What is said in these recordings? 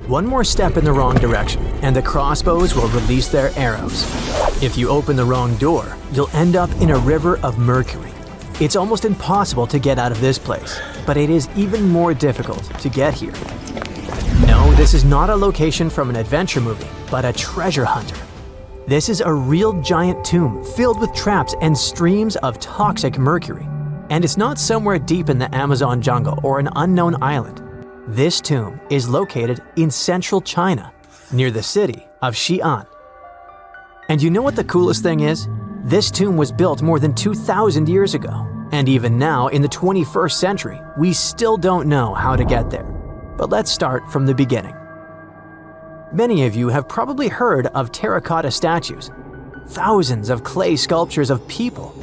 One more step in the wrong direction, and the crossbows will release their arrows. If you open the wrong door, you'll end up in a river of mercury. It's almost impossible to get out of this place, but it is even more difficult to get here. No, this is not a location from an adventure movie, but a treasure hunter. This is a real giant tomb filled with traps and streams of toxic mercury. And it's not somewhere deep in the Amazon jungle or an unknown island. This tomb is located in central China, near the city of Xi'an. And you know what the coolest thing is? This tomb was built more than 2,000 years ago. And even now, in the 21st century, we still don't know how to get there. But let's start from the beginning. Many of you have probably heard of terracotta statues. Thousands of clay sculptures of people.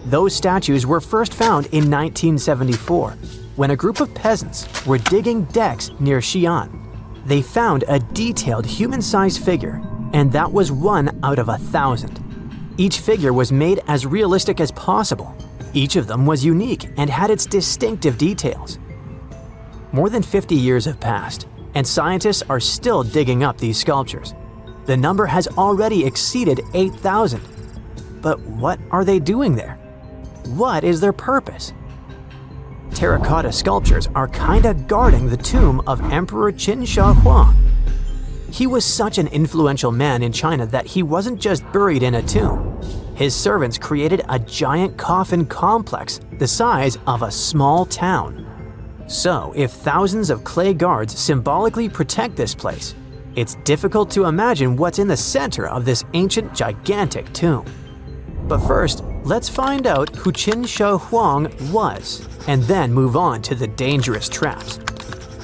Those statues were first found in 1974, when a group of peasants were digging decks near Xi'an. They found a detailed human-sized figure, and that was 1 out of 1,000. Each figure was made as realistic as possible. Each of them was unique and had its distinctive details. More than 50 years have passed, and scientists are still digging up these sculptures. The number has already exceeded 8,000. But what are they doing there? What is their purpose? Terracotta sculptures are kinda guarding the tomb of Emperor Qin Shi Huang. He was such an influential man in China that he wasn't just buried in a tomb. His servants created a giant coffin complex the size of a small town. So, if thousands of clay guards symbolically protect this place, it's difficult to imagine what's in the center of this ancient, gigantic tomb. But first, let's find out who Qin Shi Huang was, and then move on to the dangerous traps.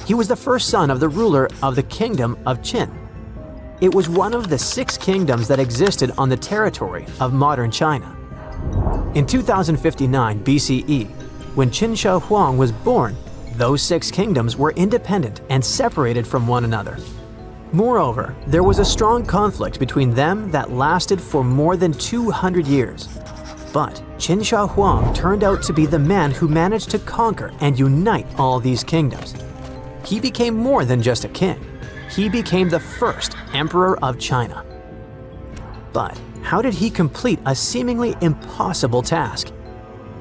He was the first son of the ruler of the kingdom of Qin. It was one of the 6 kingdoms that existed on the territory of modern China. In 2059 BCE, when Qin Shi Huang was born, those 6 kingdoms were independent and separated from one another. Moreover, there was a strong conflict between them that lasted for more than 200 years. But Qin Shi Huang turned out to be the man who managed to conquer and unite all these kingdoms. He became more than just a king. He became the first emperor of China. But how did he complete a seemingly impossible task?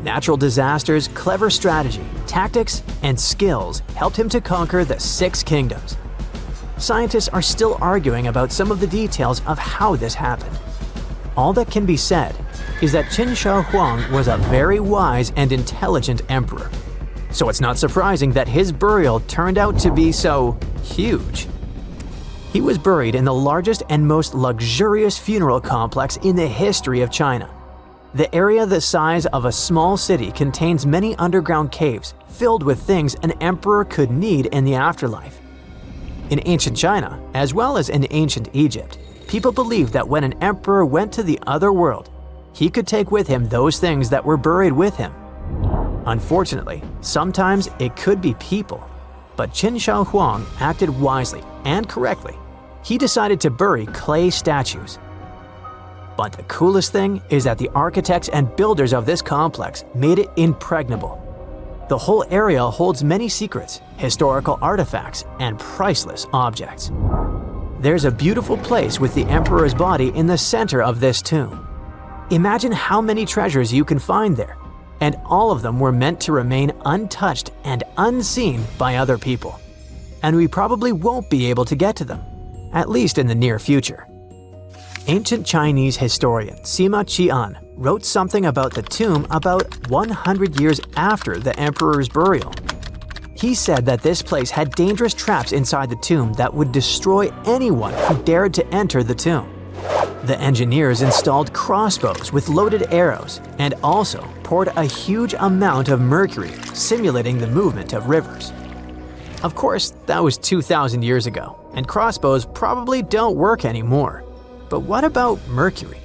Natural disasters, clever strategy, tactics, and skills helped him to conquer the 6 kingdoms. Scientists are still arguing about some of the details of how this happened. All that can be said is that Qin Shi Huang was a very wise and intelligent emperor. So it's not surprising that his burial turned out to be so huge. He was buried in the largest and most luxurious funeral complex in the history of China. The area the size of a small city contains many underground caves filled with things an emperor could need in the afterlife. In ancient China, as well as in ancient Egypt, people believed that when an emperor went to the other world, he could take with him those things that were buried with him. Unfortunately, sometimes it could be people, but Qin Shi Huang acted wisely and correctly. He decided to bury clay statues. But the coolest thing is that the architects and builders of this complex made it impregnable. The whole area holds many secrets, historical artifacts, and priceless objects. There's a beautiful place with the emperor's body in the center of this tomb. Imagine how many treasures you can find there, and all of them were meant to remain untouched and unseen by other people. And we probably won't be able to get to them, at least in the near future. Ancient Chinese historian Sima Qian wrote something about the tomb about 100 years after the emperor's burial. He said that this place had dangerous traps inside the tomb that would destroy anyone who dared to enter the tomb. The engineers installed crossbows with loaded arrows and also poured a huge amount of mercury, simulating the movement of rivers. Of course, that was 2,000 years ago, and crossbows probably don't work anymore. But what about mercury?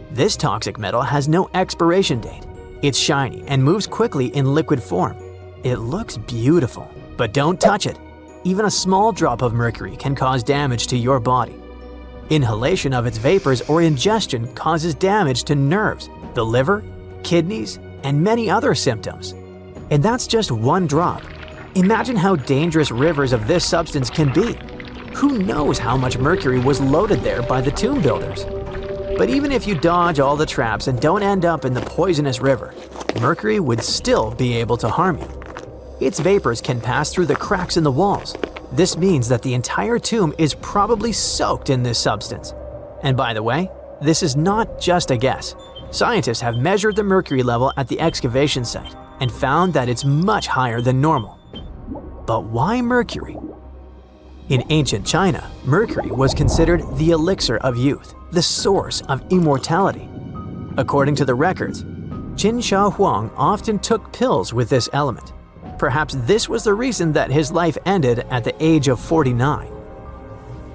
This toxic metal has no expiration date. It's shiny and moves quickly in liquid form. It looks beautiful, but don't touch it. Even a small drop of mercury can cause damage to your body. Inhalation of its vapors or ingestion causes damage to nerves, the liver, kidneys, and many other symptoms. And that's just one drop. Imagine how dangerous rivers of this substance can be. Who knows how much mercury was loaded there by the tomb builders? But even if you dodge all the traps and don't end up in the poisonous river, mercury would still be able to harm you. Its vapors can pass through the cracks in the walls. This means that the entire tomb is probably soaked in this substance. And by the way, this is not just a guess. Scientists have measured the mercury level at the excavation site and found that it's much higher than normal. But why mercury? In ancient China, mercury was considered the elixir of youth, the source of immortality. According to the records, Qin Shi Huang often took pills with this element. Perhaps this was the reason that his life ended at the age of 49.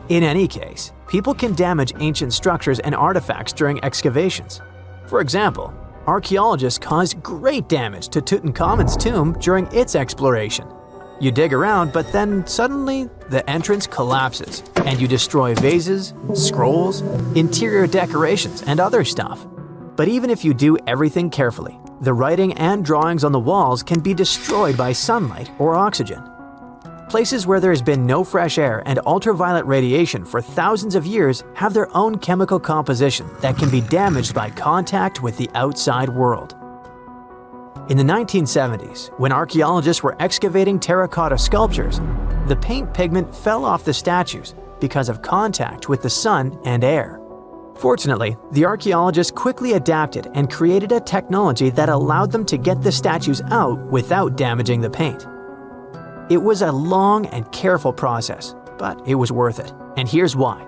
In any case, people can damage ancient structures and artifacts during excavations. For example, archaeologists caused great damage to Tutankhamun's tomb during its exploration. You dig around, but then suddenly the entrance collapses and you destroy vases, scrolls, interior decorations, and other stuff. But even if you do everything carefully, the writing and drawings on the walls can be destroyed by sunlight or oxygen. Places where there has been no fresh air and ultraviolet radiation for thousands of years have their own chemical composition that can be damaged by contact with the outside world. In the 1970s, when archaeologists were excavating terracotta sculptures, the paint pigment fell off the statues because of contact with the sun and air. Fortunately, the archaeologists quickly adapted and created a technology that allowed them to get the statues out without damaging the paint. It was a long and careful process, but it was worth it, and here's why.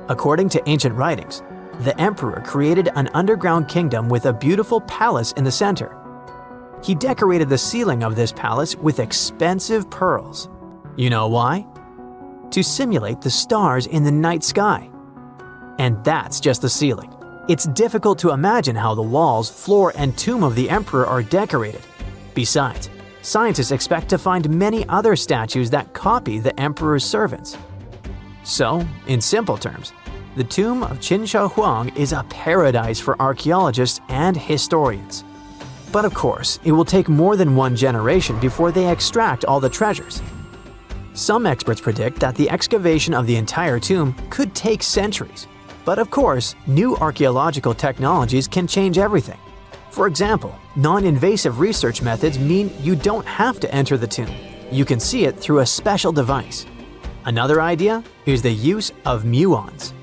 According to ancient writings, the emperor created an underground kingdom with a beautiful palace in the center. He decorated the ceiling of this palace with expensive pearls. You know why? To simulate the stars in the night sky. And that's just the ceiling. It's difficult to imagine how the walls, floor, and tomb of the emperor are decorated. Besides, scientists expect to find many other statues that copy the emperor's servants. So, in simple terms, the tomb of Qin Shi Huang is a paradise for archaeologists and historians. But of course, it will take more than one generation before they extract all the treasures. Some experts predict that the excavation of the entire tomb could take centuries. But of course, new archaeological technologies can change everything. For example, non-invasive research methods mean you don't have to enter the tomb. You can see it through a special device. Another idea is the use of muons.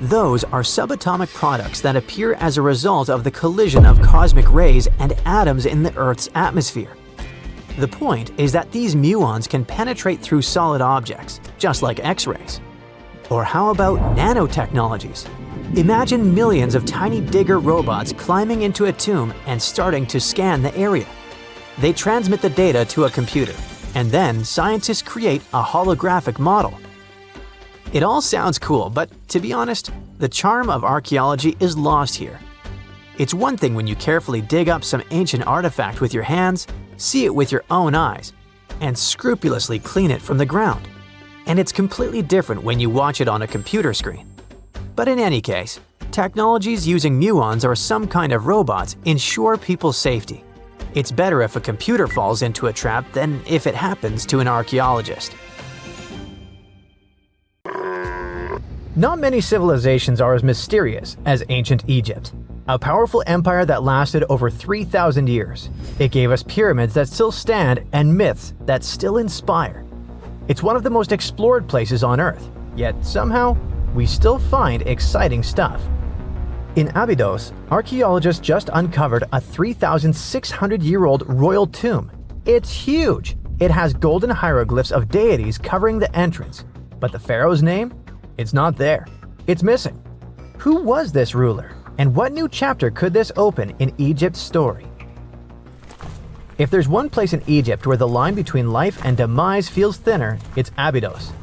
Those are subatomic products that appear as a result of the collision of cosmic rays and atoms in the Earth's atmosphere. The point is that these muons can penetrate through solid objects, just like X-rays. Or how about nanotechnologies? Imagine millions of tiny digger robots climbing into a tomb and starting to scan the area. They transmit the data to a computer, and then scientists create a holographic model. It all sounds cool, but to be honest, the charm of archaeology is lost here. It's one thing when you carefully dig up some ancient artifact with your hands, see it with your own eyes, and scrupulously clean it from the ground. And it's completely different when you watch it on a computer screen. But in any case, technologies using muons or some kind of robots ensure people's safety. It's better if a computer falls into a trap than if it happens to an archaeologist. Not many civilizations are as mysterious as ancient Egypt, a powerful empire that lasted over 3,000 years. It gave us pyramids that still stand and myths that still inspire. It's one of the most explored places on Earth, yet somehow, we still find exciting stuff. In Abydos, archaeologists just uncovered a 3,600-year-old royal tomb. It's huge! It has golden hieroglyphs of deities covering the entrance, but the pharaoh's name? It's not there. It's missing. Who was this ruler, and what new chapter could this open in Egypt's story? If there's one place in Egypt where the line between life and demise feels thinner, it's Abydos.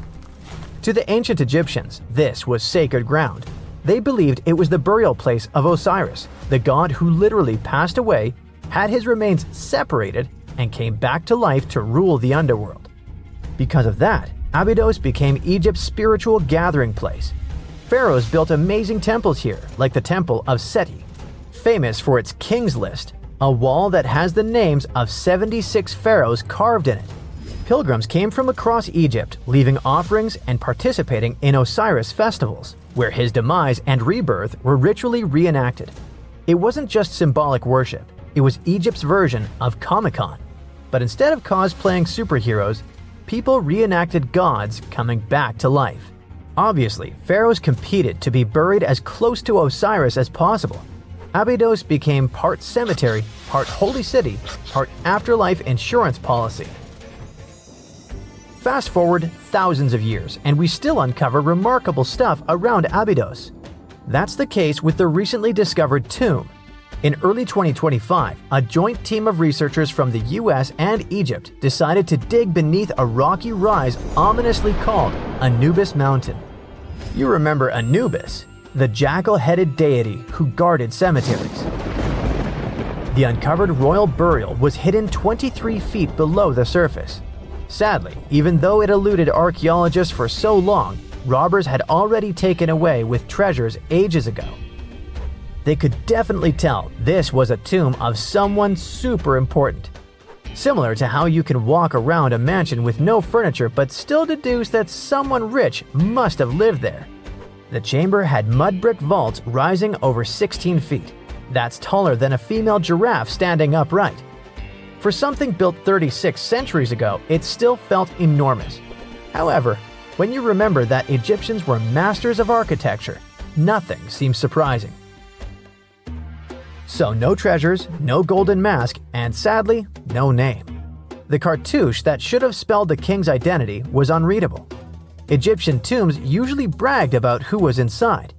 To the ancient Egyptians, this was sacred ground. They believed it was the burial place of Osiris, the god who literally passed away, had his remains separated, and came back to life to rule the underworld. Because of that, Abydos became Egypt's spiritual gathering place. Pharaohs built amazing temples here, like the Temple of Seti, famous for its King's List, a wall that has the names of 76 pharaohs carved in it. Pilgrims came from across Egypt, leaving offerings and participating in Osiris festivals, where his demise and rebirth were ritually reenacted. It wasn't just symbolic worship, it was Egypt's version of Comic-Con. But instead of cosplaying superheroes, people reenacted gods coming back to life. Obviously, pharaohs competed to be buried as close to Osiris as possible. Abydos became part cemetery, part holy city, part afterlife insurance policy. Fast forward thousands of years, and we still uncover remarkable stuff around Abydos. That's the case with the recently discovered tomb. In early 2025, a joint team of researchers from the US and Egypt decided to dig beneath a rocky rise ominously called Anubis Mountain. You remember Anubis, the jackal-headed deity who guarded cemeteries. The uncovered royal burial was hidden 23 feet below the surface. Sadly, even though it eluded archaeologists for so long, robbers had already taken away with treasures ages ago. They could definitely tell this was a tomb of someone super important. Similar to how you can walk around a mansion with no furniture but still deduce that someone rich must have lived there. The chamber had mud brick vaults rising over 16 feet. That's taller than a female giraffe standing upright. For something built 36 centuries ago, it still felt enormous. However, when you remember that Egyptians were masters of architecture, nothing seems surprising. So no treasures, no golden mask, and sadly, no name. The cartouche that should have spelled the king's identity was unreadable. Egyptian tombs usually bragged about who was inside.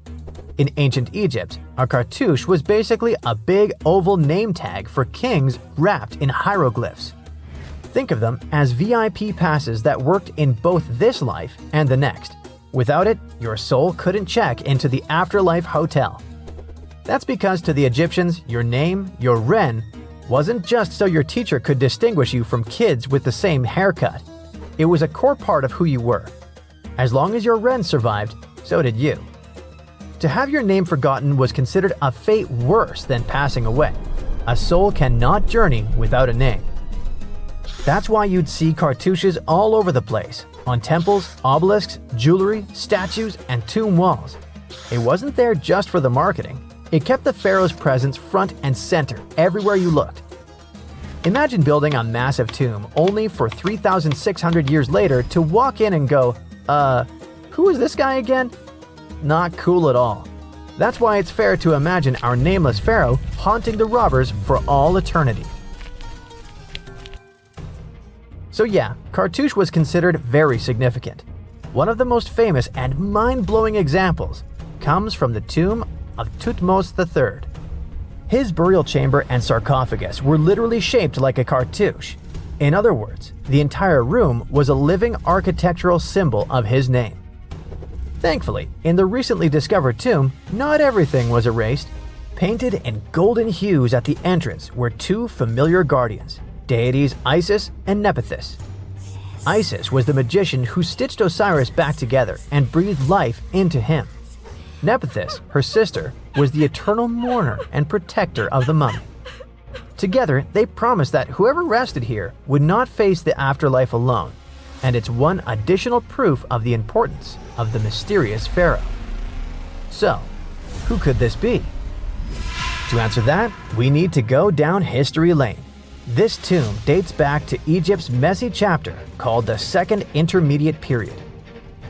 In ancient Egypt, a cartouche was basically a big oval name tag for kings wrapped in hieroglyphs. Think of them as VIP passes that worked in both this life and the next. Without it, your soul couldn't check into the afterlife hotel. That's because to the Egyptians, your name, your ren, wasn't just so your teacher could distinguish you from kids with the same haircut. It was a core part of who you were. As long as your ren survived, so did you. To have your name forgotten was considered a fate worse than passing away. A soul cannot journey without a name. That's why you'd see cartouches all over the place, on temples, obelisks, jewelry, statues, and tomb walls. It wasn't there just for the marketing. It kept the pharaoh's presence front and center everywhere you looked. Imagine building a massive tomb only for 3,600 years later to walk in and go, who is this guy again? Not cool at all. That's why it's fair to imagine our nameless pharaoh haunting the robbers for all eternity. So yeah, cartouche was considered very significant. One of the most famous and mind-blowing examples comes from the tomb of Thutmose III. His burial chamber and sarcophagus were literally shaped like a cartouche. In other words, the entire room was a living architectural symbol of his name. Thankfully, in the recently discovered tomb, not everything was erased. Painted in golden hues at the entrance were two familiar guardians, deities Isis and Nephthys. Isis was the magician who stitched Osiris back together and breathed life into him. Nephthys, her sister, was the eternal mourner and protector of the mummy. Together, they promised that whoever rested here would not face the afterlife alone, and it's one additional proof of the importance of the mysterious pharaoh. So, who could this be? To answer that, we need to go down history lane. This tomb dates back to Egypt's messy chapter called the Second Intermediate Period.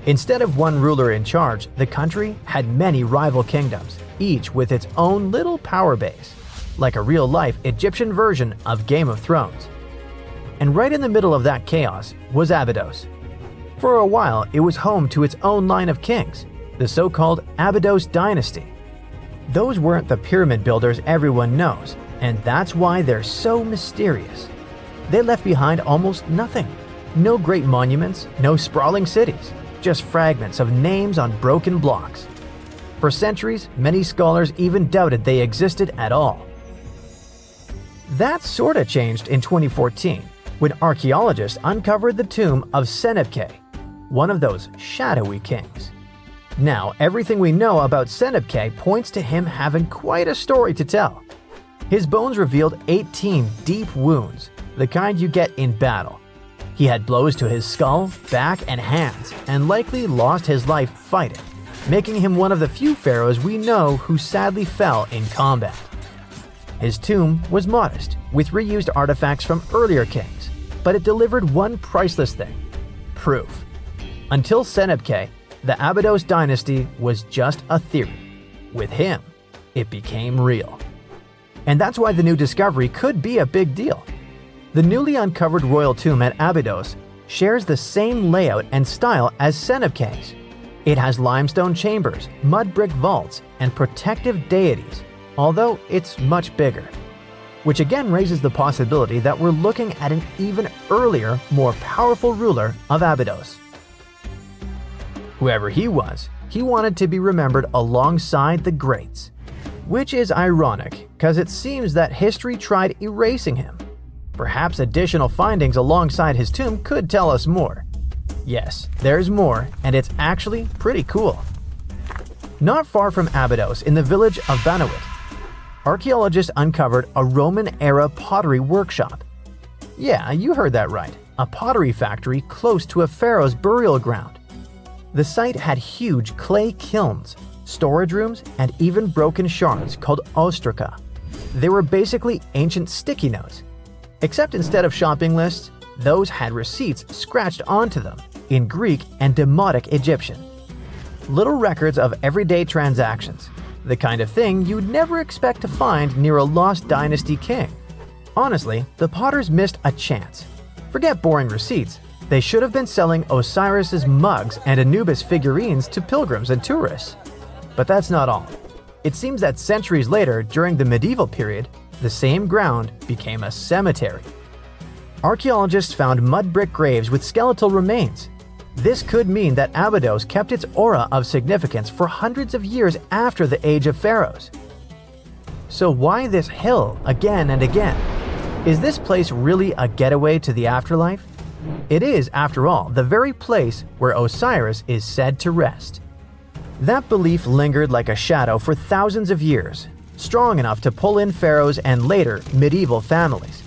Instead of one ruler in charge, the country had many rival kingdoms, each with its own little power base, like a real-life Egyptian version of Game of Thrones. And right in the middle of that chaos was Abydos. For a while, it was home to its own line of kings, the so-called Abydos dynasty. Those weren't the pyramid builders everyone knows, and that's why they're so mysterious. They left behind almost nothing. No great monuments, no sprawling cities, just fragments of names on broken blocks. For centuries, many scholars even doubted they existed at all. That sorta changed in 2014, when archaeologists uncovered the tomb of Senebkay, one of those shadowy kings. Now, everything we know about Senebkay points to him having quite a story to tell. His bones revealed 18 deep wounds, the kind you get in battle. He had blows to his skull, back, and hands, and likely lost his life fighting, making him one of the few pharaohs we know who sadly fell in combat. His tomb was modest, with reused artifacts from earlier kings, but it delivered one priceless thing: proof. Until Senebkay, the Abydos dynasty was just a theory. With him, it became real. And that's why the new discovery could be a big deal. The newly uncovered royal tomb at Abydos shares the same layout and style as Senebkay's. It has limestone chambers, mud brick vaults, and protective deities, although it's much bigger. Which again raises the possibility that we're looking at an even earlier, more powerful ruler of Abydos. Whoever he was, he wanted to be remembered alongside the greats. Which is ironic, because it seems that history tried erasing him. Perhaps additional findings alongside his tomb could tell us more. Yes, there's more, and it's actually pretty cool. Not far from Abydos, in the village of Banawit, archaeologists uncovered a Roman-era pottery workshop. Yeah, you heard that right, a pottery factory close to a pharaoh's burial ground. The site had huge clay kilns, storage rooms, and even broken shards called ostraca. They were basically ancient sticky notes. Except instead of shopping lists, those had receipts scratched onto them in Greek and Demotic Egyptian. Little records of everyday transactions, the kind of thing you'd never expect to find near a lost dynasty king. Honestly, the potters missed a chance. Forget boring receipts, they should have been selling Osiris's mugs and Anubis figurines to pilgrims and tourists. But that's not all. It seems that centuries later, during the medieval period, the same ground became a cemetery. Archaeologists found mud brick graves with skeletal remains. This could mean that Abydos kept its aura of significance for hundreds of years after the age of pharaohs. So why this hill again and again? Is this place really a getaway to the afterlife? It is, after all, the very place where Osiris is said to rest. That belief lingered like a shadow for thousands of years, strong enough to pull in pharaohs and later medieval families.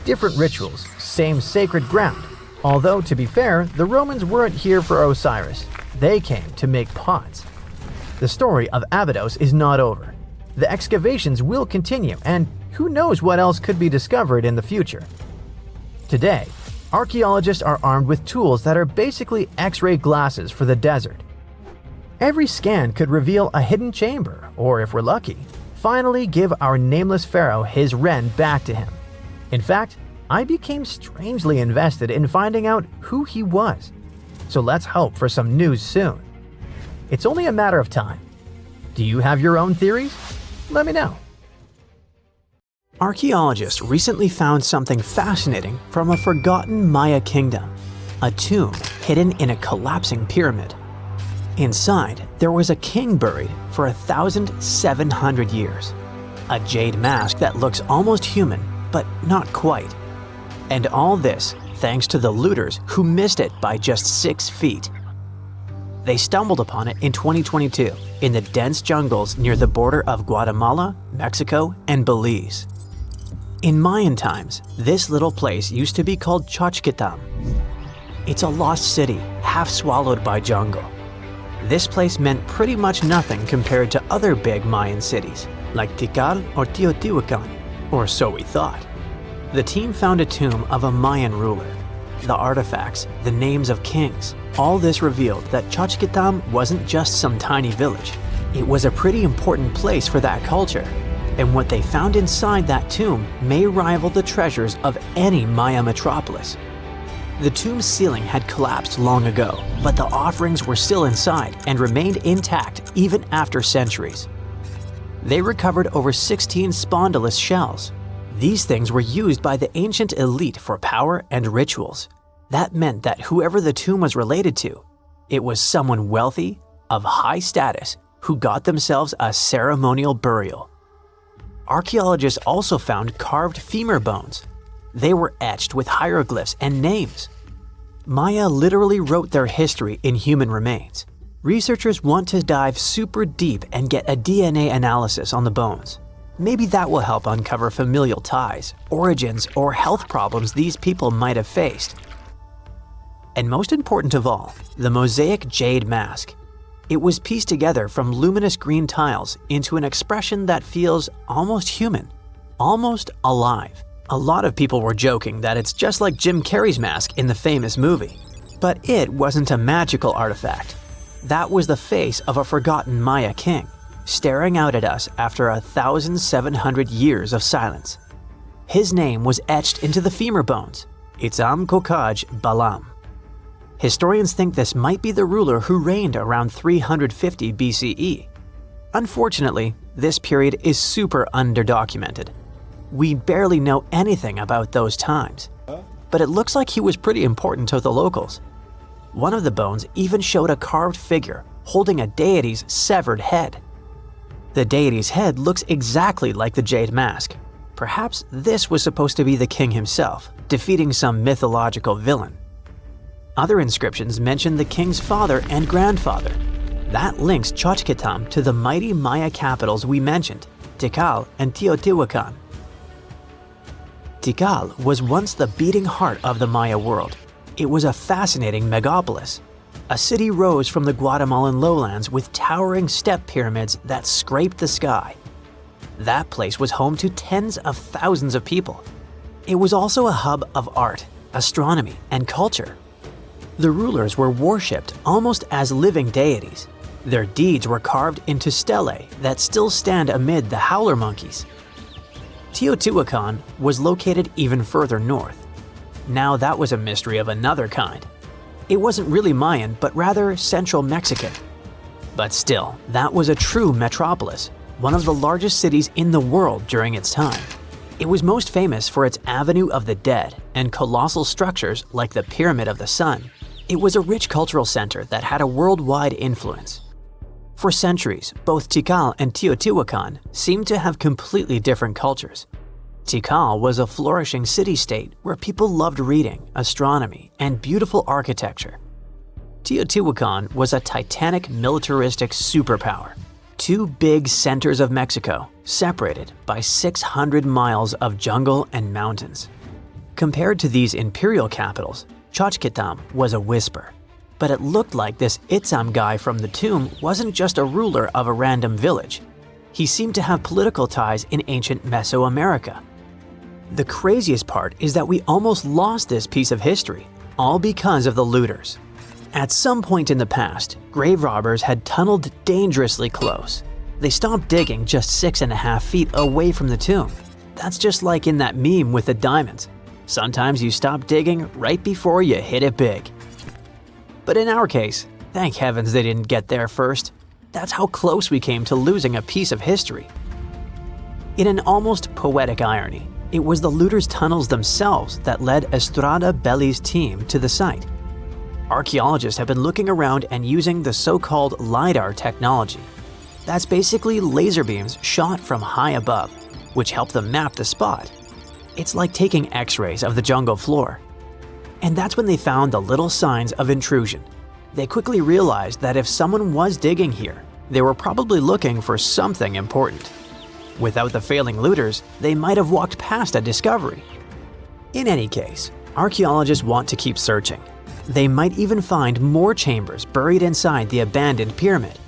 Different rituals, same sacred ground. Although, to be fair, the Romans weren't here for Osiris. They came to make pots. The story of Abydos is not over. The excavations will continue, and who knows what else could be discovered in the future. Today, archaeologists are armed with tools that are basically X-ray glasses for the desert. Every scan could reveal a hidden chamber, or if we're lucky, finally give our nameless pharaoh his wren back to him. In fact, I became strangely invested in finding out who he was. So let's hope for some news soon. It's only a matter of time. Do you have your own theories? Let me know. Archaeologists recently found something fascinating from a forgotten Maya kingdom, a tomb hidden in a collapsing pyramid. Inside, there was a king buried for 1,700 years. A jade mask that looks almost human, but not quite. And all this thanks to the looters who missed it by just 6 feet. They stumbled upon it in 2022 in the dense jungles near the border of Guatemala, Mexico, and Belize. In Mayan times, this little place used to be called Xochitlam. It's a lost city, half swallowed by jungle. This place meant pretty much nothing compared to other big Mayan cities, like Tikal or Teotihuacan, or so we thought. The team found a tomb of a Mayan ruler. The artifacts, the names of kings, all this revealed that Xochitlam wasn't just some tiny village. It was a pretty important place for that culture. And what they found inside that tomb may rival the treasures of any Maya metropolis. The tomb's ceiling had collapsed long ago, but the offerings were still inside and remained intact even after centuries. They recovered over 16 spondylus shells. These things were used by the ancient elite for power and rituals. That meant that whoever the tomb was related to, it was someone wealthy, of high status, who got themselves a ceremonial burial. Archaeologists also found carved femur bones. They were etched with hieroglyphs and names. Maya literally wrote their history in human remains. Researchers want to dive super deep and get a DNA analysis on the bones. Maybe that will help uncover familial ties, origins, or health problems these people might have faced. And most important of all, the mosaic jade mask. It was pieced together from luminous green tiles into an expression that feels almost human, almost alive. A lot of people were joking that it's just like Jim Carrey's mask in the famous movie. But it wasn't a magical artifact. That was the face of a forgotten Maya king, staring out at us after 1,700 years of silence. His name was etched into the femur bones, Itzamkokaj Balam. Historians think this might be the ruler who reigned around 350 BCE. Unfortunately, this period is super underdocumented. We barely know anything about those times, but it looks like he was pretty important to the locals. One of the bones even showed a carved figure holding a deity's severed head. The deity's head looks exactly like the jade mask. Perhaps this was supposed to be the king himself, defeating some mythological villain. Other inscriptions mention the king's father and grandfather. That links Tenochtitlan to the mighty Maya capitals we mentioned, Tikal and Teotihuacan. Tikal was once the beating heart of the Maya world. It was a fascinating megapolis. A city rose from the Guatemalan lowlands with towering step pyramids that scraped the sky. That place was home to tens of thousands of people. It was also a hub of art, astronomy, and culture. The rulers were worshipped almost as living deities. Their deeds were carved into stelae that still stand amid the howler monkeys. Teotihuacan was located even further north. Now that was a mystery of another kind. It wasn't really Mayan, but rather Central Mexican. But still, that was a true metropolis, one of the largest cities in the world during its time. It was most famous for its Avenue of the Dead and colossal structures like the Pyramid of the Sun. It was a rich cultural center that had a worldwide influence. For centuries, both Tikal and Teotihuacan seemed to have completely different cultures. Tikal was a flourishing city-state where people loved reading, astronomy, and beautiful architecture. Teotihuacan was a titanic militaristic superpower. Two big centers of Mexico, separated by 600 miles of jungle and mountains. Compared to these imperial capitals, Tenochtitlan was a whisper. But it looked like this Itzam guy from the tomb wasn't just a ruler of a random village. He seemed to have political ties in ancient Mesoamerica. The craziest part is that we almost lost this piece of history, all because of the looters. At some point in the past, grave robbers had tunneled dangerously close. They stopped digging just 6.5 feet away from the tomb. That's just like in that meme with the diamonds. Sometimes you stop digging right before you hit it big. But in our case, thank heavens they didn't get there first. That's how close we came to losing a piece of history. In an almost poetic irony, it was the looters' tunnels themselves that led Estrada Belli's team to the site. Archaeologists have been looking around and using the so-called LiDAR technology. That's basically laser beams shot from high above, which help them map the spot. It's like taking X-rays of the jungle floor. And that's when they found the little signs of intrusion. They quickly realized that if someone was digging here, they were probably looking for something important. Without the failing looters, they might have walked past a discovery. In any case, archaeologists want to keep searching. They might even find more chambers buried inside the abandoned pyramid.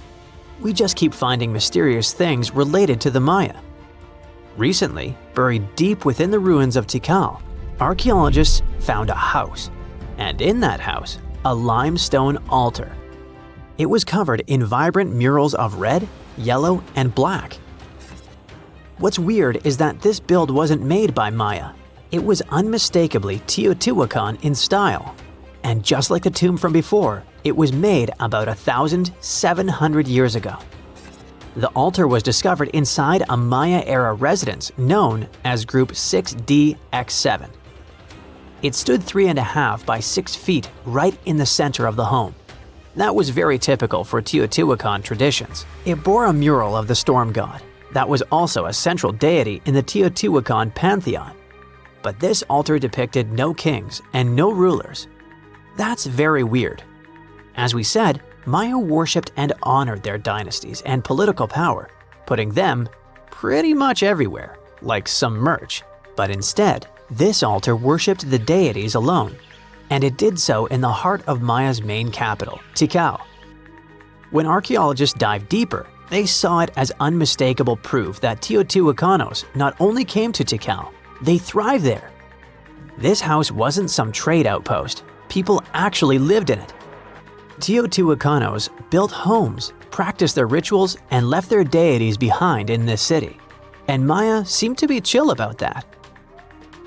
We just keep finding mysterious things related to the Maya. Recently, buried deep within the ruins of Tikal, archaeologists found a house, and in that house, a limestone altar. It was covered in vibrant murals of red, yellow, and black. What's weird is that this build wasn't made by Maya. It was unmistakably Teotihuacan in style. And just like the tomb from before, it was made about 1,700 years ago. The altar was discovered inside a Maya-era residence known as Group 6DX7. It stood 3.5 by 6 feet right in the center of the home. That was very typical for Teotihuacan traditions. It bore a mural of the storm god. That was also a central deity in the Teotihuacan pantheon. But this altar depicted no kings and no rulers. That's very weird. As we said, Maya worshipped and honored their dynasties and political power, putting them pretty much everywhere, like some merch. But instead, this altar worshipped the deities alone. and it did so in the heart of Maya's main capital, Tikal. When archaeologists dived deeper, they saw it as unmistakable proof that Teotihuacanos not only came to Tikal, they thrived there. This house wasn't some trade outpost, people actually lived in it. Teotihuacanos built homes, practiced their rituals, and left their deities behind in this city. And Maya seemed to be chill about that.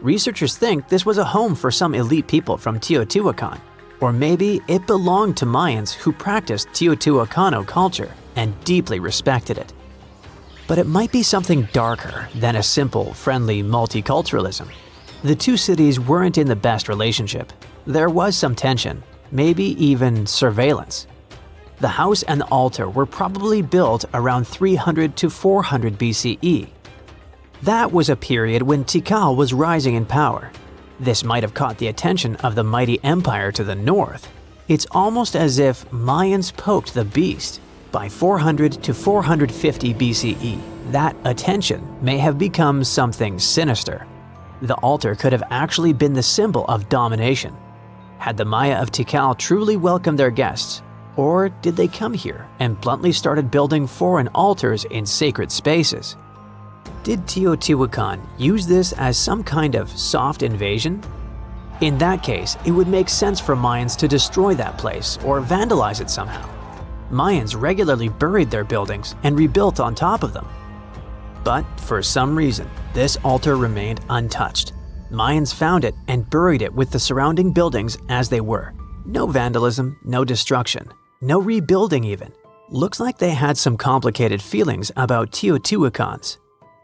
Researchers think this was a home for some elite people from Teotihuacan, or maybe it belonged to Mayans who practiced Teotihuacano culture and deeply respected it. But it might be something darker than a simple, friendly multiculturalism. The two cities weren't in the best relationship. There was some tension, maybe even surveillance. The house and the altar were probably built around 300 to 400 BCE. That was a period when Tikal was rising in power. This might have caught the attention of the mighty empire to the north. It's almost as if Mayans poked the beast. By 400 to 450 BCE, that attention may have become something sinister. The altar could have actually been the symbol of domination. Had the Maya of Tikal truly welcomed their guests, or did they come here and bluntly started building foreign altars in sacred spaces? Did Teotihuacan use this as some kind of soft invasion? In that case, it would make sense for Mayans to destroy that place or vandalize it somehow. Mayans regularly buried their buildings and rebuilt on top of them. But for some reason, this altar remained untouched. Mayans found it and buried it with the surrounding buildings as they were. No vandalism, no destruction, no rebuilding even. Looks like they had some complicated feelings about Teotihuacans.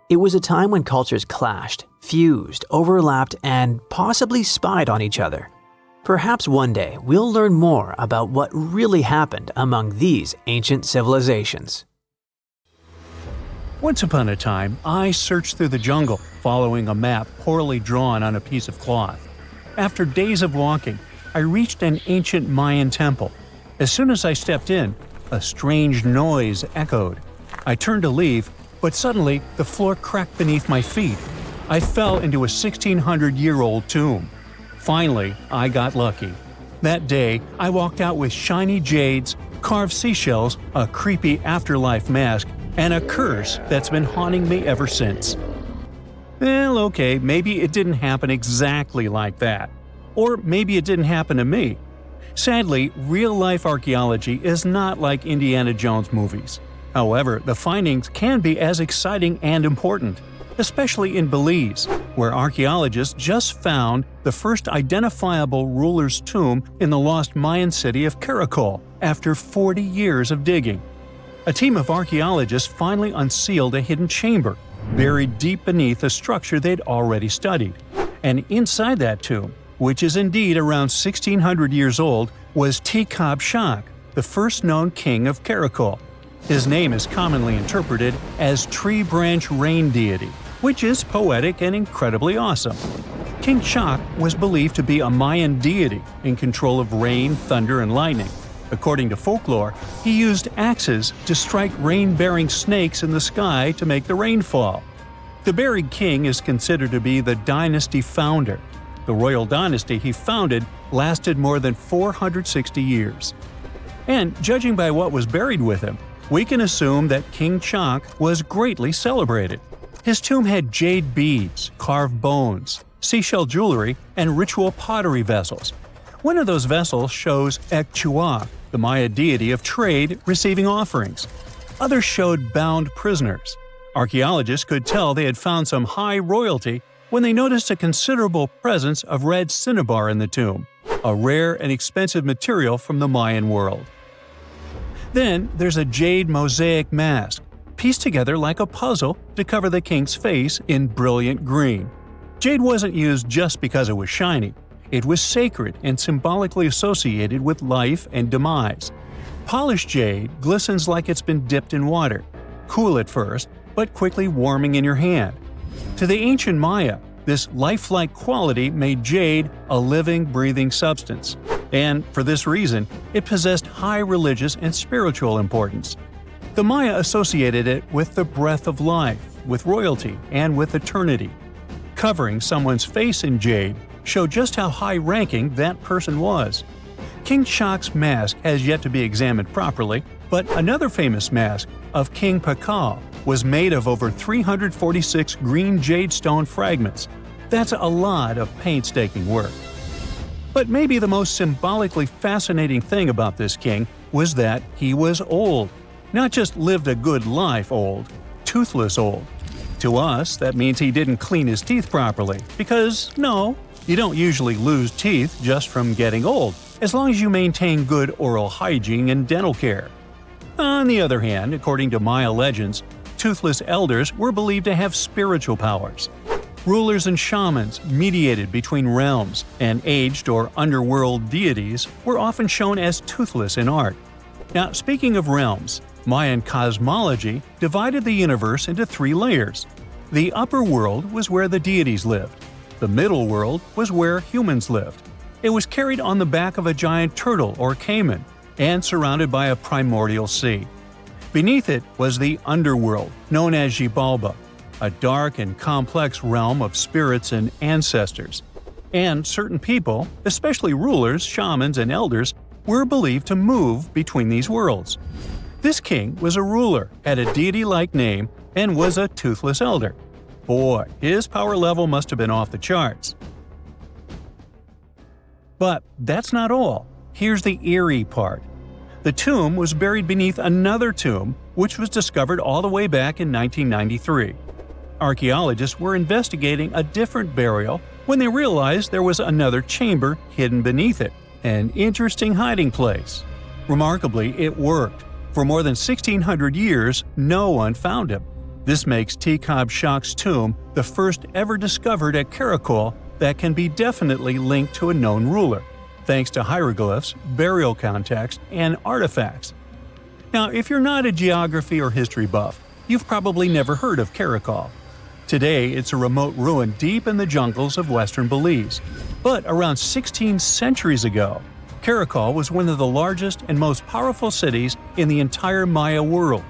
It was a time when cultures clashed, fused, overlapped, and possibly spied on each other. Perhaps one day we'll learn more about what really happened among these ancient civilizations. Once upon a time, I searched through the jungle, following a map poorly drawn on a piece of cloth. After days of walking, I reached an ancient Mayan temple. As soon as I stepped in, a strange noise echoed. I turned to leave, but suddenly the floor cracked beneath my feet. I fell into a 1,600-year-old tomb. Finally, I got lucky. That day, I walked out with shiny jades, carved seashells, a creepy afterlife mask, and a curse that's been haunting me ever since. Well, okay, maybe it didn't happen exactly like that. Or maybe it didn't happen to me. Sadly, real-life archaeology is not like Indiana Jones movies. However, the findings can be as exciting and important, especially in Belize, where archaeologists just found the first identifiable ruler's tomb in the lost Mayan city of Caracol after 40 years of digging. A team of archaeologists finally unsealed a hidden chamber, buried deep beneath a structure they'd already studied. And inside that tomb, which is indeed around 1,600 years old, was Tikal, the first known king of Caracol. His name is commonly interpreted as Tree Branch Rain Deity, which is poetic and incredibly awesome. King Shak was believed to be a Mayan deity in control of rain, thunder, and lightning. According to folklore, he used axes to strike rain-bearing snakes in the sky to make the rain fall. The buried king is considered to be the dynasty founder. The royal dynasty he founded lasted more than 460 years. And judging by what was buried with him, we can assume that King Shak was greatly celebrated. His tomb had jade beads, carved bones, seashell jewelry, and ritual pottery vessels. One of those vessels shows Ekchua, the Maya deity of trade, receiving offerings. Others showed bound prisoners. Archaeologists could tell they had found some high royalty when they noticed a considerable presence of red cinnabar in the tomb, a rare and expensive material from the Mayan world. Then there's a jade mosaic mask, pieced together like a puzzle to cover the king's face in brilliant green. Jade wasn't used just because it was shiny. It was sacred and symbolically associated with life and demise. Polished jade glistens like it's been dipped in water, cool at first, but quickly warming in your hand. To the ancient Maya, this lifelike quality made jade a living, breathing substance. And for this reason, it possessed high religious and spiritual importance. The Maya associated it with the breath of life, with royalty, and with eternity. Covering someone's face in jade show just how high-ranking that person was. King Shak's mask has yet to be examined properly, but another famous mask of King Tikal was made of over 346 green jade stone fragments. That's a lot of painstaking work. But maybe the most symbolically fascinating thing about this king was that he was old. Not just lived a good life old, toothless old. To us, that means he didn't clean his teeth properly, because no, you don't usually lose teeth just from getting old, as long as you maintain good oral hygiene and dental care. On the other hand, according to Maya legends, toothless elders were believed to have spiritual powers. Rulers and shamans mediated between realms, and aged or underworld deities were often shown as toothless in art. Now, speaking of realms, Mayan cosmology divided the universe into 3 layers. The upper world was where the deities lived. The middle world was where humans lived. It was carried on the back of a giant turtle or caiman, and surrounded by a primordial sea. Beneath it was the underworld, known as Xibalba, a dark and complex realm of spirits and ancestors. And certain people, especially rulers, shamans, and elders, were believed to move between these worlds. This king was a ruler, had a deity-like name, and was a toothless elder. Boy, his power level must have been off the charts. But that's not all. Here's the eerie part. The tomb was buried beneath another tomb, which was discovered all the way back in 1993. Archaeologists were investigating a different burial when they realized there was another chamber hidden beneath it, an interesting hiding place. Remarkably, it worked. For more than 1,600 years, no one found him. This makes Tikal Shak's tomb the first ever discovered at Karakol that can be definitely linked to a known ruler, thanks to hieroglyphs, burial context, and artifacts. Now, if you're not a geography or history buff, you've probably never heard of Karakol. Today, it's a remote ruin deep in the jungles of western Belize. But around 16 centuries ago, Karakol was one of the largest and most powerful cities in the entire Maya world.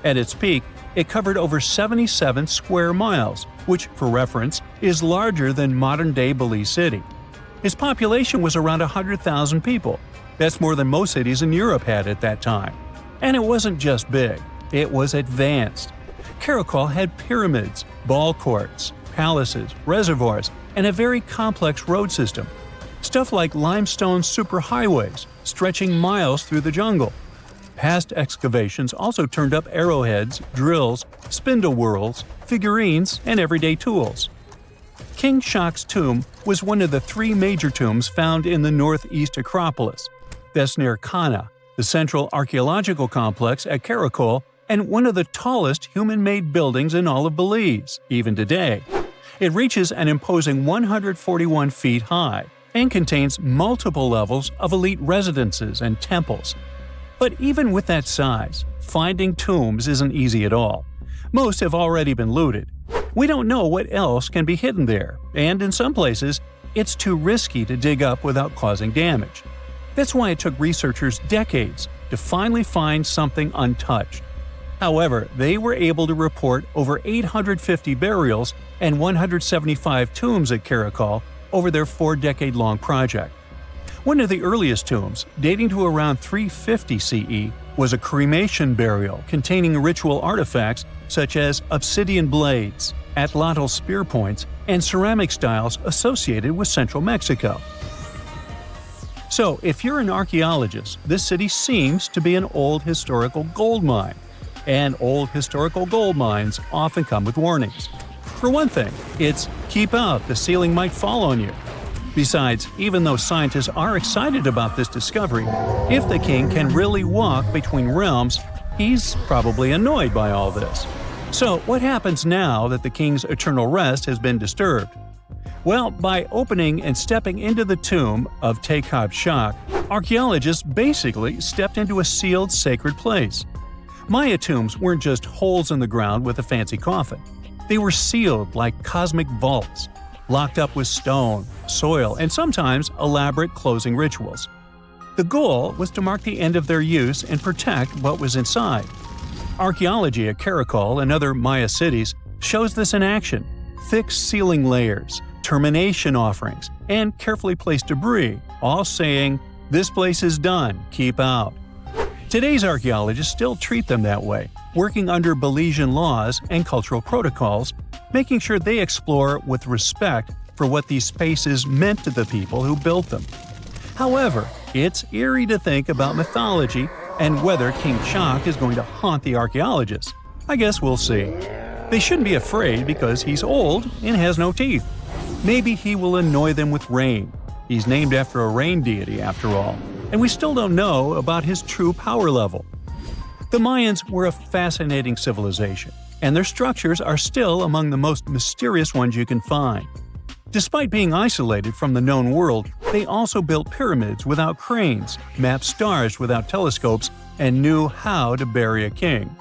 At its peak, it covered over 77 square miles, which, for reference, is larger than modern-day Belize City. Its population was around 100,000 people. That's more than most cities in Europe had at that time. And it wasn't just big, it was advanced. Karakol had pyramids, ball courts, palaces, reservoirs, and a very complex road system. Stuff like limestone superhighways stretching miles through the jungle. Past excavations also turned up arrowheads, drills, spindle whorls, figurines, and everyday tools. King Shak's tomb was one of the 3 major tombs found in the northeast Acropolis. That's near Kana, the central archaeological complex at Karakol, and one of the tallest human-made buildings in all of Belize, even today. It reaches an imposing 141 feet high and contains multiple levels of elite residences and temples. But even with that size, finding tombs isn't easy at all. Most have already been looted. We don't know what else can be hidden there, and in some places, it's too risky to dig up without causing damage. That's why it took researchers decades to finally find something untouched. However, they were able to report over 850 burials and 175 tombs at Karakol over their 4-decade-long project. One of the earliest tombs, dating to around 350 CE, was a cremation burial containing ritual artifacts such as obsidian blades, atlatl spear points, and ceramic styles associated with central Mexico. So, if you're an archaeologist, this city seems to be an old historical gold mine. And old historical gold mines often come with warnings. For one thing, it's keep out, the ceiling might fall on you. Besides, even though scientists are excited about this discovery, if the king can really walk between realms, he's probably annoyed by all this. So what happens now that the king's eternal rest has been disturbed? Well, by opening and stepping into the tomb of Tikal Shak, archaeologists basically stepped into a sealed sacred place. Maya tombs weren't just holes in the ground with a fancy coffin. They were sealed like cosmic vaults, locked up with stone, soil, and sometimes elaborate closing rituals. The goal was to mark the end of their use and protect what was inside. Archaeology at Karakol and other Maya cities shows this in action: thick sealing layers, termination offerings, and carefully placed debris, all saying, "This place is done, keep out." Today's archaeologists still treat them that way, working under Belizean laws and cultural protocols, making sure they explore with respect for what these spaces meant to the people who built them. However, it's eerie to think about mythology and whether King Shak is going to haunt the archaeologists. I guess we'll see. They shouldn't be afraid because he's old and has no teeth. Maybe he will annoy them with rain. He's named after a rain deity, after all, and we still don't know about his true power level. The Mayans were a fascinating civilization, and their structures are still among the most mysterious ones you can find. Despite being isolated from the known world, they also built pyramids without cranes, mapped stars without telescopes, and knew how to bury a king.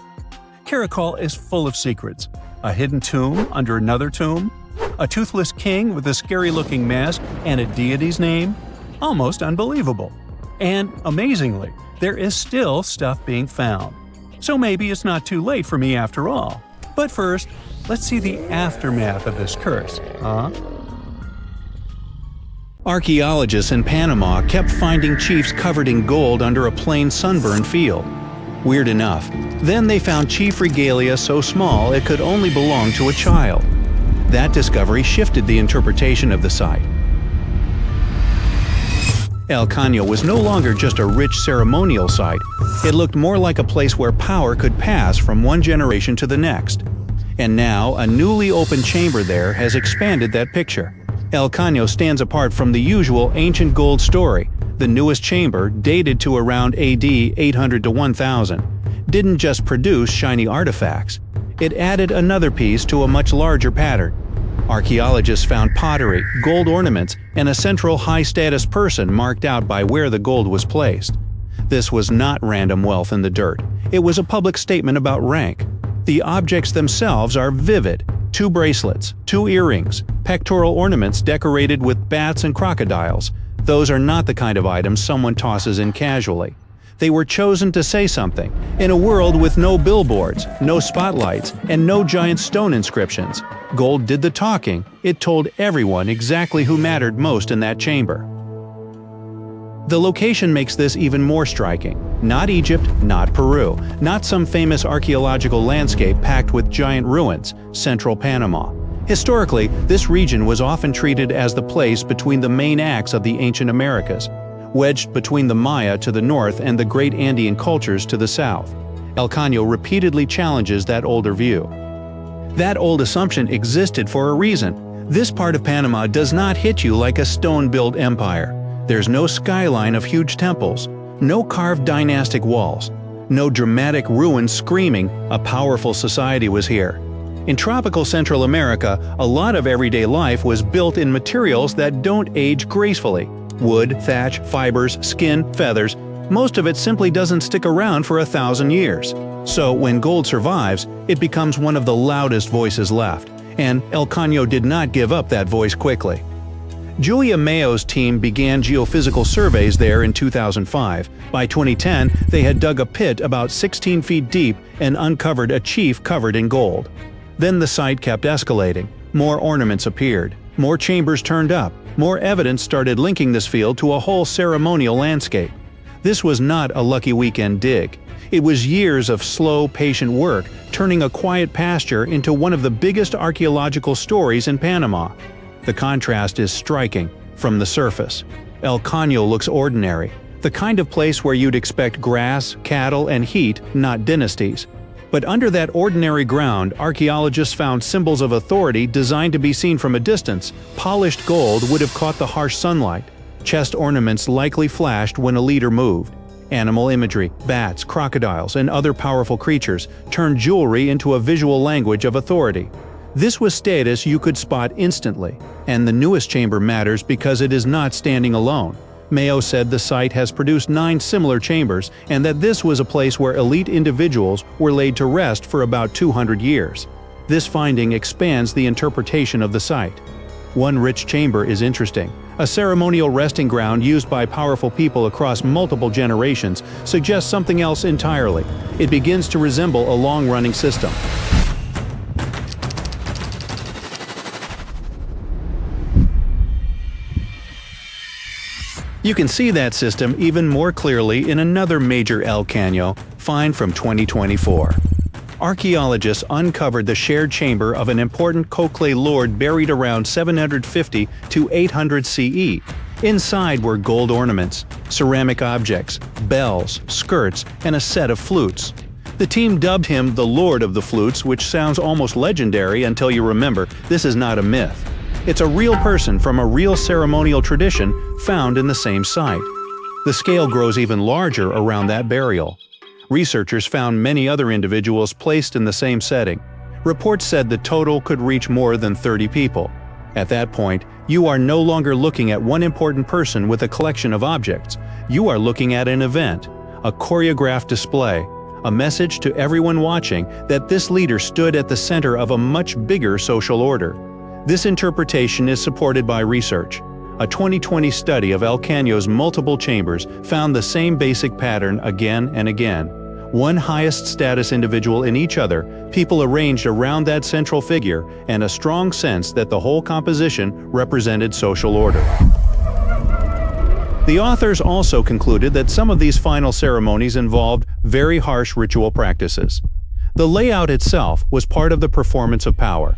Karakol is full of secrets. A hidden tomb under another tomb, a toothless king with a scary-looking mask and a deity's name. Almost unbelievable. And amazingly, there is still stuff being found. So maybe it's not too late for me after all. But first, let's see the aftermath of this curse, huh? Archaeologists in Panama kept finding chiefs covered in gold under a plain sunburned field. Weird enough, then they found chief regalia so small it could only belong to a child. That discovery shifted the interpretation of the site. El Caño was no longer just a rich ceremonial site, it looked more like a place where power could pass from one generation to the next. And now, a newly opened chamber there has expanded that picture. El Caño stands apart from the usual ancient gold story. The newest chamber, dated to around AD 800 to 1000, didn't just produce shiny artifacts. It added another piece to a much larger pattern. Archaeologists found pottery, gold ornaments, and a central high-status person marked out by where the gold was placed. This was not random wealth in the dirt. It was a public statement about rank. The objects themselves are vivid. 2 bracelets, 2 earrings, pectoral ornaments decorated with bats and crocodiles. Those are not the kind of items someone tosses in casually. They were chosen to say something. In a world with no billboards, no spotlights, and no giant stone inscriptions, gold did the talking. It told everyone exactly who mattered most in that chamber. The location makes this even more striking. Not Egypt, not Peru, not some famous archaeological landscape packed with giant ruins, central Panama. Historically, this region was often treated as the place between the main acts of the ancient Americas, wedged between the Maya to the north and the great Andean cultures to the south. El Caño repeatedly challenges that older view. That old assumption existed for a reason. This part of Panama does not hit you like a stone-built empire. There's no skyline of huge temples, no carved dynastic walls, no dramatic ruins screaming a powerful society was here. In tropical Central America, a lot of everyday life was built in materials that don't age gracefully. Wood, thatch, fibers, skin, feathers. Most of it simply doesn't stick around for 1,000 years. So when gold survives, it becomes one of the loudest voices left. And El Caño did not give up that voice quickly. Julia Mayo's team began geophysical surveys there in 2005. By 2010, they had dug a pit about 16 feet deep and uncovered a chief covered in gold. Then the site kept escalating. More ornaments appeared. More chambers turned up. More evidence started linking this field to a whole ceremonial landscape. This was not a lucky weekend dig. It was years of slow, patient work, turning a quiet pasture into one of the biggest archaeological stories in Panama. The contrast is striking from the surface. El Caño looks ordinary, the kind of place where you'd expect grass, cattle, and heat, not dynasties. But under that ordinary ground, archaeologists found symbols of authority designed to be seen from a distance. Polished gold would have caught the harsh sunlight. Chest ornaments likely flashed when a leader moved. Animal imagery, bats, crocodiles, and other powerful creatures turned jewelry into a visual language of authority. This was status you could spot instantly, and the newest chamber matters because it is not standing alone. Mayo said the site has produced 9 similar chambers and that this was a place where elite individuals were laid to rest for about 200 years. This finding expands the interpretation of the site. One rich chamber is interesting. A ceremonial resting ground used by powerful people across multiple generations suggests something else entirely. It begins to resemble a long-running system. You can see that system even more clearly in another major El Caño find from 2024. Archaeologists uncovered the shared chamber of an important Kokle lord buried around 750 to 800 CE. Inside were gold ornaments, ceramic objects, bells, skirts, and a set of flutes. The team dubbed him the Lord of the Flutes, which sounds almost legendary until you remember this is not a myth. It's a real person from a real ceremonial tradition found in the same site. The scale grows even larger around that burial. Researchers found many other individuals placed in the same setting. Reports said the total could reach more than 30 people. At that point, you are no longer looking at one important person with a collection of objects. You are looking at an event, a choreographed display, a message to everyone watching that this leader stood at the center of a much bigger social order. This interpretation is supported by research. A 2020 study of El Caño's multiple chambers found the same basic pattern again and again. One highest status individual in each other, people arranged around that central figure, and a strong sense that the whole composition represented social order. The authors also concluded that some of these final ceremonies involved very harsh ritual practices. The layout itself was part of the performance of power.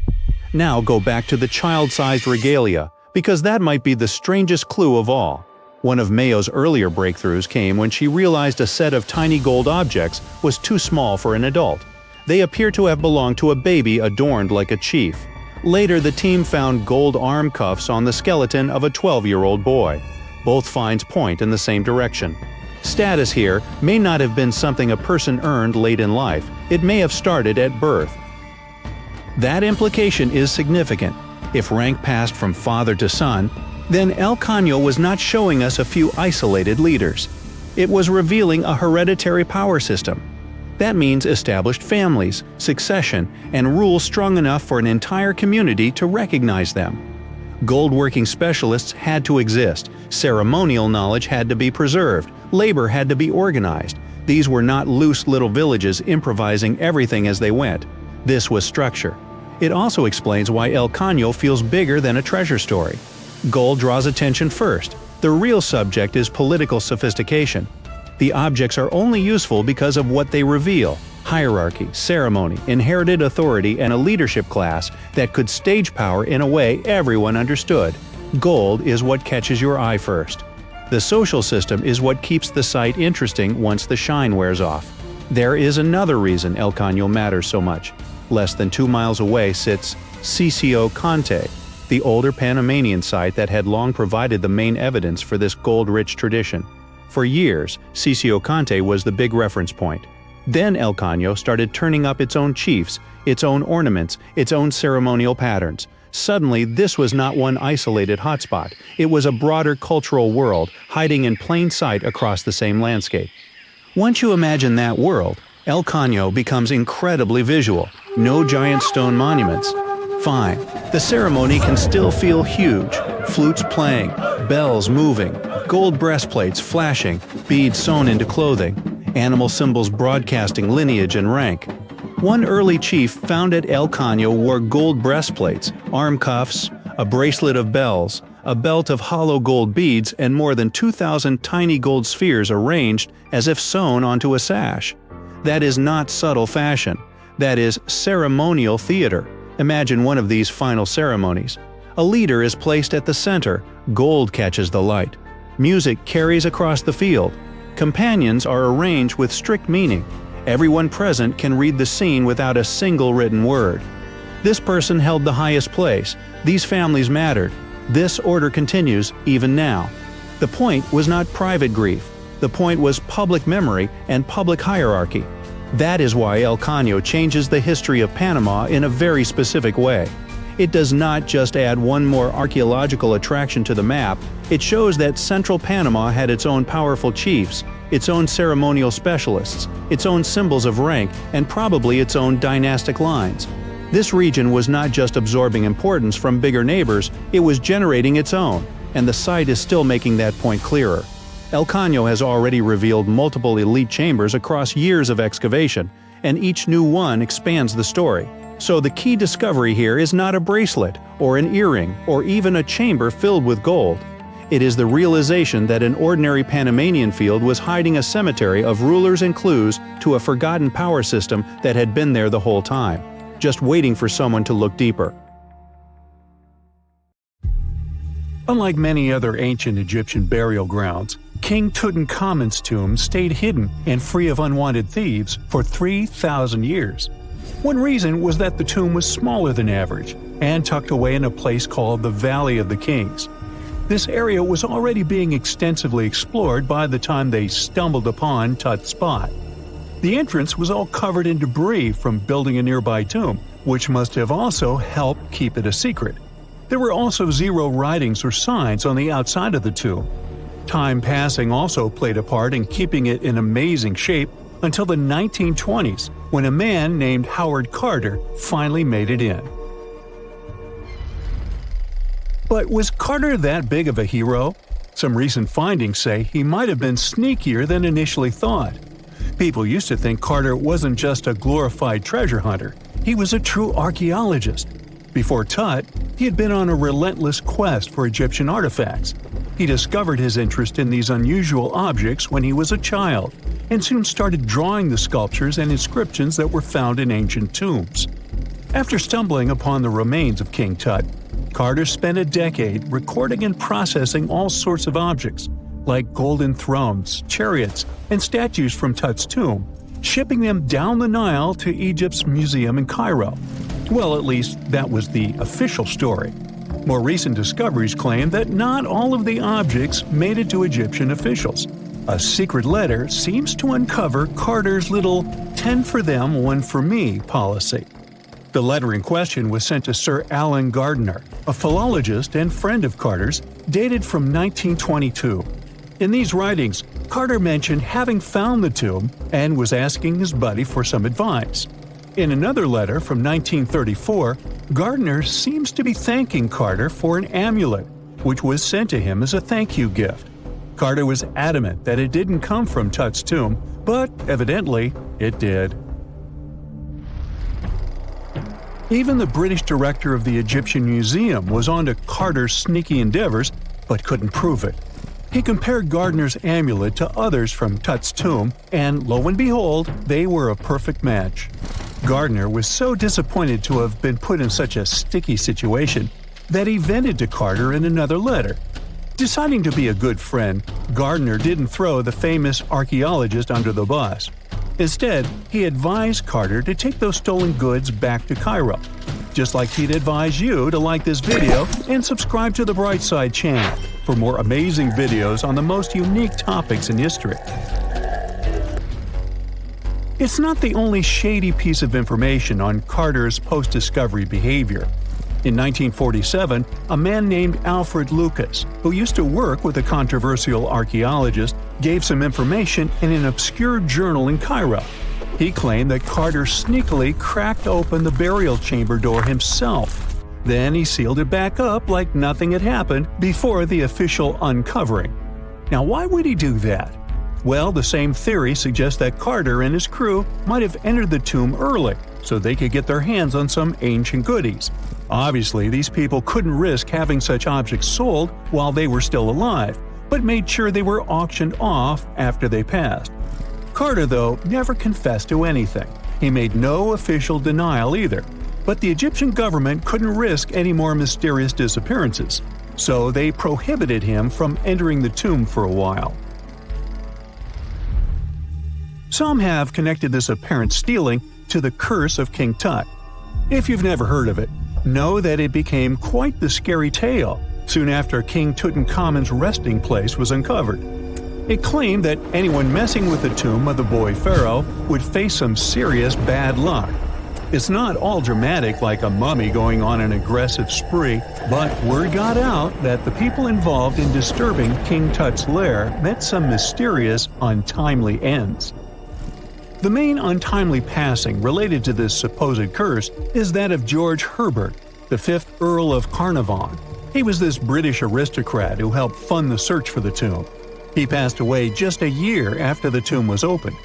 Now go back to the child-sized regalia, because that might be the strangest clue of all. One of Mayo's earlier breakthroughs came when she realized a set of tiny gold objects was too small for an adult. They appear to have belonged to a baby adorned like a chief. Later, the team found gold arm cuffs on the skeleton of a 12-year-old boy. Both finds point in the same direction. Status here may not have been something a person earned late in life. It may have started at birth. That implication is significant. If rank passed from father to son, then El Caño was not showing us a few isolated leaders. It was revealing a hereditary power system. That means established families, succession, and rules strong enough for an entire community to recognize them. Gold-working specialists had to exist, ceremonial knowledge had to be preserved, labor had to be organized. These were not loose little villages improvising everything as they went. This was structure. It also explains why El Caño feels bigger than a treasure story. Gold draws attention first. The real subject is political sophistication. The objects are only useful because of what they reveal: hierarchy, ceremony, inherited authority, and a leadership class that could stage power in a way everyone understood. Gold is what catches your eye first. The social system is what keeps the site interesting once the shine wears off. There is another reason El Caño matters so much. Less than 2 miles away sits Teotihuacan, the older Panamanian site that had long provided the main evidence for this gold-rich tradition. For years, Teotihuacan was the big reference point. Then El Caño started turning up its own chiefs, its own ornaments, its own ceremonial patterns. Suddenly, this was not one isolated hotspot. It was a broader cultural world, hiding in plain sight across the same landscape. Once you imagine that world, El Caño becomes incredibly visual. No giant stone monuments. Fine, the ceremony can still feel huge. Flutes playing, bells moving, gold breastplates flashing, beads sewn into clothing, animal symbols broadcasting lineage and rank. One early chief found at El Caño wore gold breastplates, arm cuffs, a bracelet of bells, a belt of hollow gold beads, and more than 2,000 tiny gold spheres arranged as if sewn onto a sash. That is not subtle fashion. That is ceremonial theater. Imagine one of these final ceremonies. A leader is placed at the center. Gold catches the light. Music carries across the field. Companions are arranged with strict meaning. Everyone present can read the scene without a single written word. This person held the highest place. These families mattered. This order continues even now. The point was not private grief. The point was public memory and public hierarchy. That is why El Caño changes the history of Panama in a very specific way. It does not just add one more archaeological attraction to the map, it shows that central Panama had its own powerful chiefs, its own ceremonial specialists, its own symbols of rank, and probably its own dynastic lines. This region was not just absorbing importance from bigger neighbors, it was generating its own, and the site is still making that point clearer. El Caño has already revealed multiple elite chambers across years of excavation, and each new one expands the story. So the key discovery here is not a bracelet, or an earring, or even a chamber filled with gold. It is the realization that an ordinary Panamanian field was hiding a cemetery of rulers and clues to a forgotten power system that had been there the whole time, just waiting for someone to look deeper. Unlike many other ancient Egyptian burial grounds, King Tutankhamun's tomb stayed hidden and free of unwanted thieves for 3,000 years. One reason was that the tomb was smaller than average and tucked away in a place called the Valley of the Kings. This area was already being extensively explored by the time they stumbled upon Tut's spot. The entrance was all covered in debris from building a nearby tomb, which must have also helped keep it a secret. There were also zero writings or signs on the outside of the tomb. Time passing also played a part in keeping it in amazing shape until the 1920s, when a man named Howard Carter finally made it in. But was Carter that big of a hero? Some recent findings say he might have been sneakier than initially thought. People used to think Carter wasn't just a glorified treasure hunter, he was a true archaeologist. Before Tut, he had been on a relentless quest for Egyptian artifacts. He discovered his interest in these unusual objects when he was a child, and soon started drawing the sculptures and inscriptions that were found in ancient tombs. After stumbling upon the remains of King Tut, Carter spent a decade recording and processing all sorts of objects, like golden thrones, chariots, and statues from Tut's tomb, shipping them down the Nile to Egypt's museum in Cairo. Well, at least that was the official story. More recent discoveries claim that not all of the objects made it to Egyptian officials. A secret letter seems to uncover Carter's little 10 for them, 1 for me policy. The letter in question was sent to Sir Alan Gardiner, a philologist and friend of Carter's, dated from 1922. In these writings, Carter mentioned having found the tomb and was asking his buddy for some advice. In another letter from 1934, Gardiner seems to be thanking Carter for an amulet, which was sent to him as a thank you gift. Carter was adamant that it didn't come from Tut's tomb, but evidently it did. Even the British director of the Egyptian Museum was onto Carter's sneaky endeavors, but couldn't prove it. He compared Gardiner's amulet to others from Tut's tomb, and lo and behold, they were a perfect match. Gardiner was so disappointed to have been put in such a sticky situation that he vented to Carter in another letter. Deciding to be a good friend, Gardiner didn't throw the famous archaeologist under the bus. Instead, he advised Carter to take those stolen goods back to Cairo, just like he'd advise you to like this video and subscribe to the Brightside channel for more amazing videos on the most unique topics in history. It's not the only shady piece of information on Carter's post-discovery behavior. In 1947, a man named Alfred Lucas, who used to work with a controversial archaeologist, gave some information in an obscure journal in Cairo. He claimed that Carter sneakily cracked open the burial chamber door himself. Then he sealed it back up like nothing had happened before the official uncovering. Now, why would he do that? Well, the same theory suggests that Carter and his crew might have entered the tomb early so they could get their hands on some ancient goodies. Obviously, these people couldn't risk having such objects sold while they were still alive, but made sure they were auctioned off after they passed. Carter, though, never confessed to anything. He made no official denial either, but the Egyptian government couldn't risk any more mysterious disappearances, so they prohibited him from entering the tomb for a while. Some have connected this apparent stealing to the curse of King Tut. If you've never heard of it, know that it became quite the scary tale soon after King Tutankhamun's resting place was uncovered. It claimed that anyone messing with the tomb of the boy pharaoh would face some serious bad luck. It's not all dramatic like a mummy going on an aggressive spree, but word got out that the people involved in disturbing King Tut's lair met some mysterious, untimely ends. The main untimely passing related to this supposed curse is that of George Herbert, the 5th Earl of Carnarvon. He was this British aristocrat who helped fund the search for the tomb. He passed away just a year after the tomb was opened.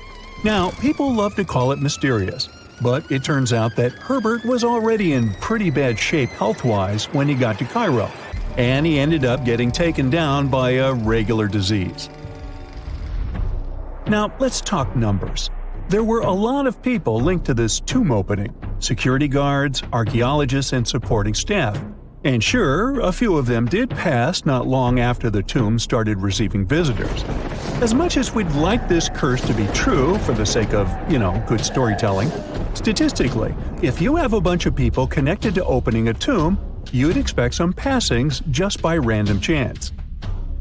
Now, people love to call it mysterious, but it turns out that Herbert was already in pretty bad shape health-wise when he got to Cairo, and he ended up getting taken down by a regular disease. Now, let's talk numbers. There were a lot of people linked to this tomb opening: security guards, archaeologists, and supporting staff. And sure, a few of them did pass not long after the tomb started receiving visitors. As much as we'd like this curse to be true for the sake of, good storytelling, statistically, if you have a bunch of people connected to opening a tomb, you'd expect some passings just by random chance.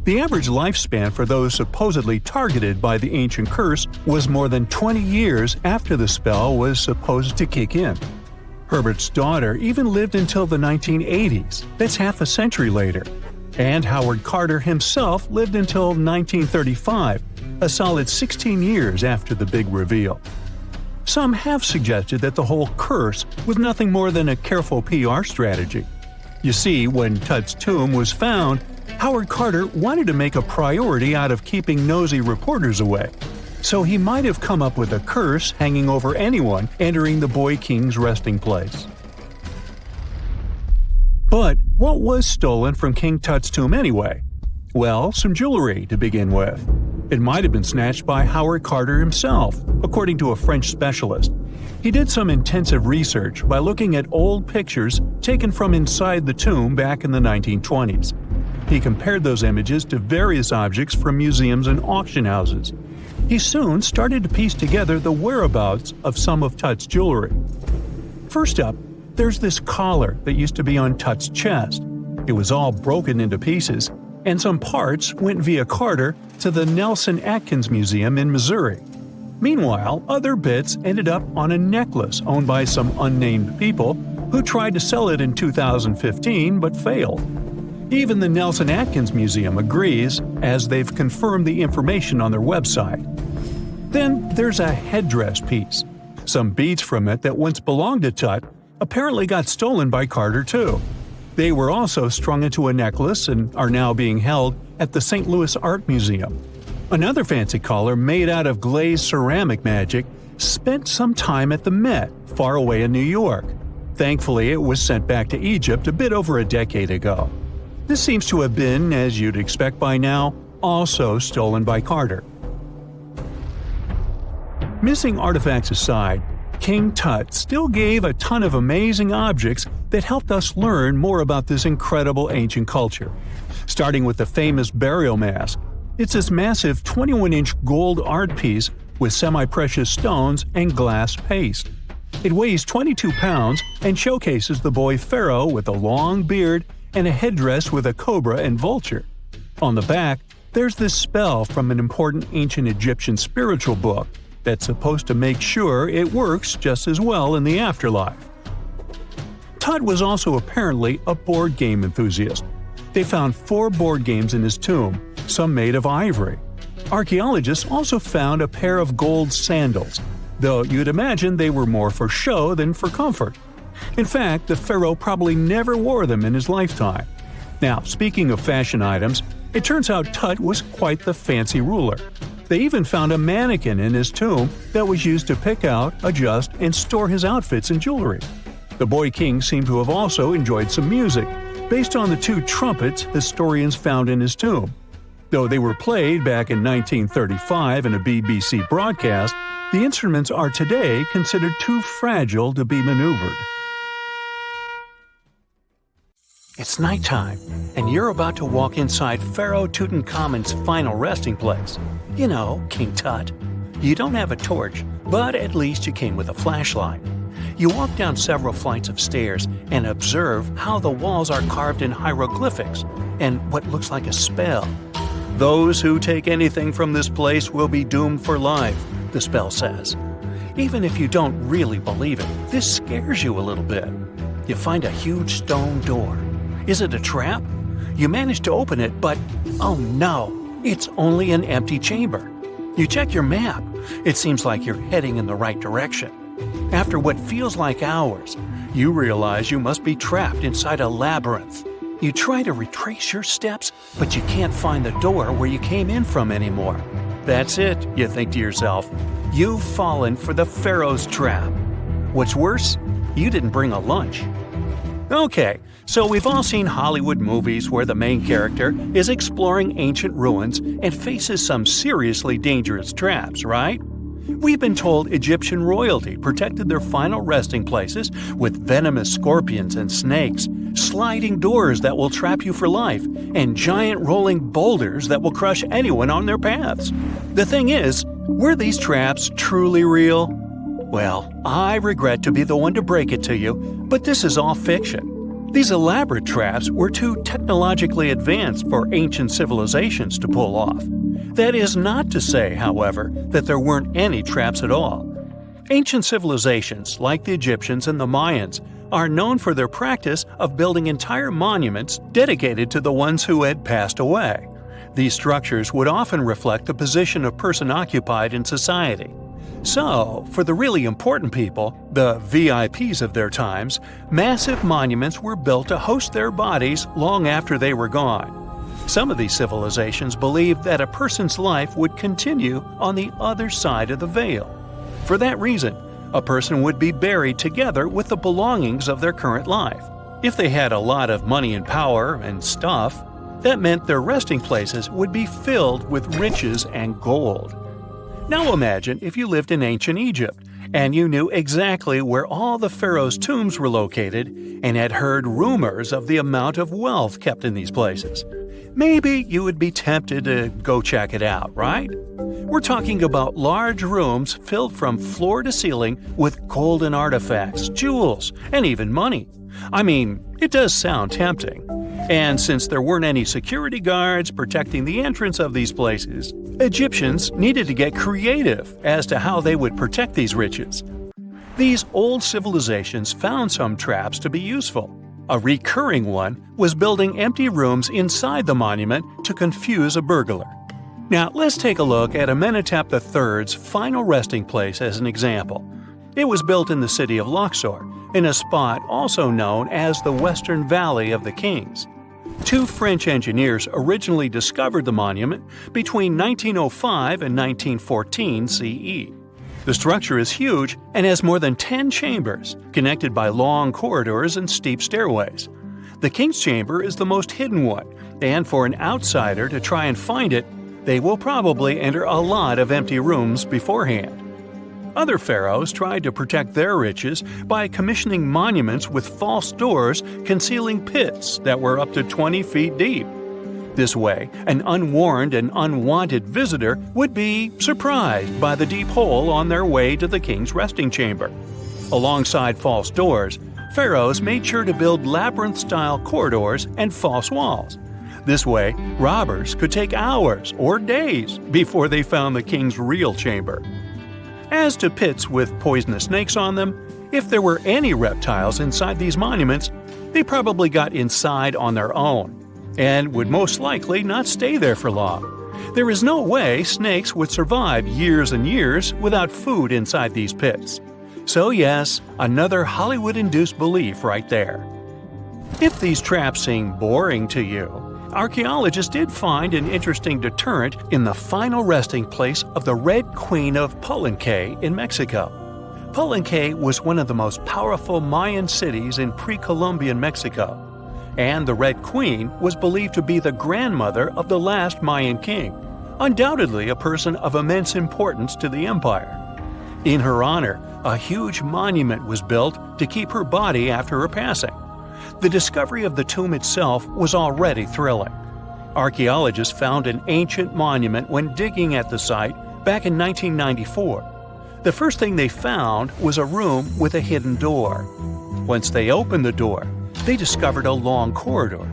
The average lifespan for those supposedly targeted by the ancient curse was more than 20 years after the spell was supposed to kick in. Herbert's daughter even lived until the 1980s, that's half a century later. And Howard Carter himself lived until 1935, a solid 16 years after the big reveal. Some have suggested that the whole curse was nothing more than a careful PR strategy. You see, when Tut's tomb was found, Howard Carter wanted to make a priority out of keeping nosy reporters away. So he might have come up with a curse hanging over anyone entering the boy king's resting place. But what was stolen from King Tut's tomb anyway? Well, some jewelry to begin with. It might have been snatched by Howard Carter himself, according to a French specialist. He did some intensive research by looking at old pictures taken from inside the tomb back in the 1920s. He compared those images to various objects from museums and auction houses. He soon started to piece together the whereabouts of some of Tut's jewelry. First up, there's this collar that used to be on Tut's chest. It was all broken into pieces, and some parts went via Carter to the Nelson Atkins Museum in Missouri. Meanwhile, other bits ended up on a necklace owned by some unnamed people who tried to sell it in 2015 but failed. Even the Nelson Atkins Museum agrees, as they've confirmed the information on their website. Then there's a headdress piece. Some beads from it that once belonged to Tut apparently got stolen by Carter too. They were also strung into a necklace and are now being held at the St. Louis Art Museum. Another fancy collar made out of glazed ceramic magic spent some time at the Met, far away in New York. Thankfully, it was sent back to Egypt a bit over a decade ago. This seems to have been, as you'd expect by now, also stolen by Carter. Missing artifacts aside, King Tut still gave a ton of amazing objects that helped us learn more about this incredible ancient culture. Starting with the famous burial mask. It's this massive 21-inch gold art piece with semi-precious stones and glass paste. It weighs 22 pounds and showcases the boy pharaoh with a long beard and a headdress with a cobra and vulture. On the back, there's this spell from an important ancient Egyptian spiritual book that's supposed to make sure it works just as well in the afterlife. Tut was also apparently a board game enthusiast. They found 4 board games in his tomb, some made of ivory. Archaeologists also found a pair of gold sandals, though you'd imagine they were more for show than for comfort. In fact, the pharaoh probably never wore them in his lifetime. Now, speaking of fashion items, it turns out Tut was quite the fancy ruler. They even found a mannequin in his tomb that was used to pick out, adjust, and store his outfits and jewelry. The boy king seemed to have also enjoyed some music, based on the 2 trumpets historians found in his tomb. Though they were played back in 1935 in a BBC broadcast, the instruments are today considered too fragile to be maneuvered. It's nighttime, and you're about to walk inside Pharaoh Tutankhamun's final resting place. You know, King Tut. You don't have a torch, but at least you came with a flashlight. You walk down several flights of stairs and observe how the walls are carved in hieroglyphics and what looks like a spell. Those who take anything from this place will be doomed for life, the spell says. Even if you don't really believe it, this scares you a little bit. You find a huge stone door. Is it a trap? You manage to open it, but oh no, it's only an empty chamber. You check your map. It seems like you're heading in the right direction. After what feels like hours, you realize you must be trapped inside a labyrinth. You try to retrace your steps, but you can't find the door where you came in from anymore. That's it, you think to yourself. You've fallen for the pharaoh's trap. What's worse, you didn't bring a lunch. Okay, so we've all seen Hollywood movies where the main character is exploring ancient ruins and faces some seriously dangerous traps, right? We've been told Egyptian royalty protected their final resting places with venomous scorpions and snakes, sliding doors that will trap you for life, and giant rolling boulders that will crush anyone on their paths. The thing is, were these traps truly real? Well, I regret to be the one to break it to you, but this is all fiction. These elaborate traps were too technologically advanced for ancient civilizations to pull off. That is not to say, however, that there weren't any traps at all. Ancient civilizations, like the Egyptians and the Mayans, are known for their practice of building entire monuments dedicated to the ones who had passed away. These structures would often reflect the position of person occupied in society. So, for the really important people, the VIPs of their times, massive monuments were built to host their bodies long after they were gone. Some of these civilizations believed that a person's life would continue on the other side of the veil. For that reason, a person would be buried together with the belongings of their current life. If they had a lot of money and power and stuff, that meant their resting places would be filled with riches and gold. Now imagine if you lived in ancient Egypt and you knew exactly where all the pharaohs' tombs were located and had heard rumors of the amount of wealth kept in these places. Maybe you would be tempted to go check it out, right? We're talking about large rooms filled from floor to ceiling with golden artifacts, jewels, and even money. I mean, it does sound tempting. And since there weren't any security guards protecting the entrance of these places, Egyptians needed to get creative as to how they would protect these riches. These old civilizations found some traps to be useful. A recurring one was building empty rooms inside the monument to confuse a burglar. Now, let's take a look at Amenhotep III's final resting place as an example. It was built in the city of Luxor, in a spot also known as the Western Valley of the Kings. Two French engineers originally discovered the monument between 1905 and 1914 CE. The structure is huge and has more than 10 chambers, connected by long corridors and steep stairways. The King's Chamber is the most hidden one, and for an outsider to try and find it, they will probably enter a lot of empty rooms beforehand. Other pharaohs tried to protect their riches by commissioning monuments with false doors concealing pits that were up to 20 feet deep. This way, an unwarned and unwanted visitor would be surprised by the deep hole on their way to the king's resting chamber. Alongside false doors, pharaohs made sure to build labyrinth-style corridors and false walls. This way, robbers could take hours or days before they found the king's real chamber. As to pits with poisonous snakes on them, if there were any reptiles inside these monuments, they probably got inside on their own and would most likely not stay there for long. There is no way snakes would survive years and years without food inside these pits. So yes, another Hollywood-induced belief right there. If these traps seem boring to you, archaeologists did find an interesting deterrent in the final resting place of the Red Queen of Palenque in Mexico. Palenque was one of the most powerful Mayan cities in pre-Columbian Mexico, and the Red Queen was believed to be the grandmother of the last Mayan king, undoubtedly a person of immense importance to the empire. In her honor, a huge monument was built to keep her body after her passing. The discovery of the tomb itself was already thrilling. Archaeologists found an ancient monument when digging at the site back in 1994. The first thing they found was a room with a hidden door. Once they opened the door, they discovered a long corridor.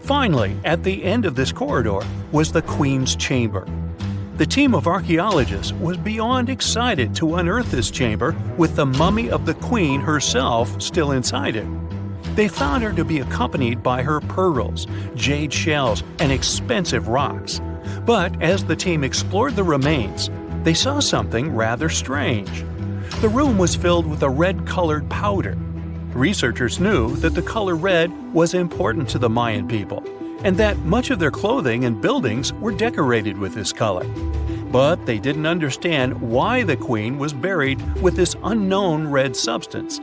Finally, at the end of this corridor was the Queen's chamber. The team of archaeologists was beyond excited to unearth this chamber with the mummy of the Queen herself still inside it. They found her to be accompanied by her pearls, jade shells, and expensive rocks. But as the team explored the remains, they saw something rather strange. The room was filled with a red-colored powder. Researchers knew that the color red was important to the Mayan people, and that much of their clothing and buildings were decorated with this color. But they didn't understand why the queen was buried with this unknown red substance.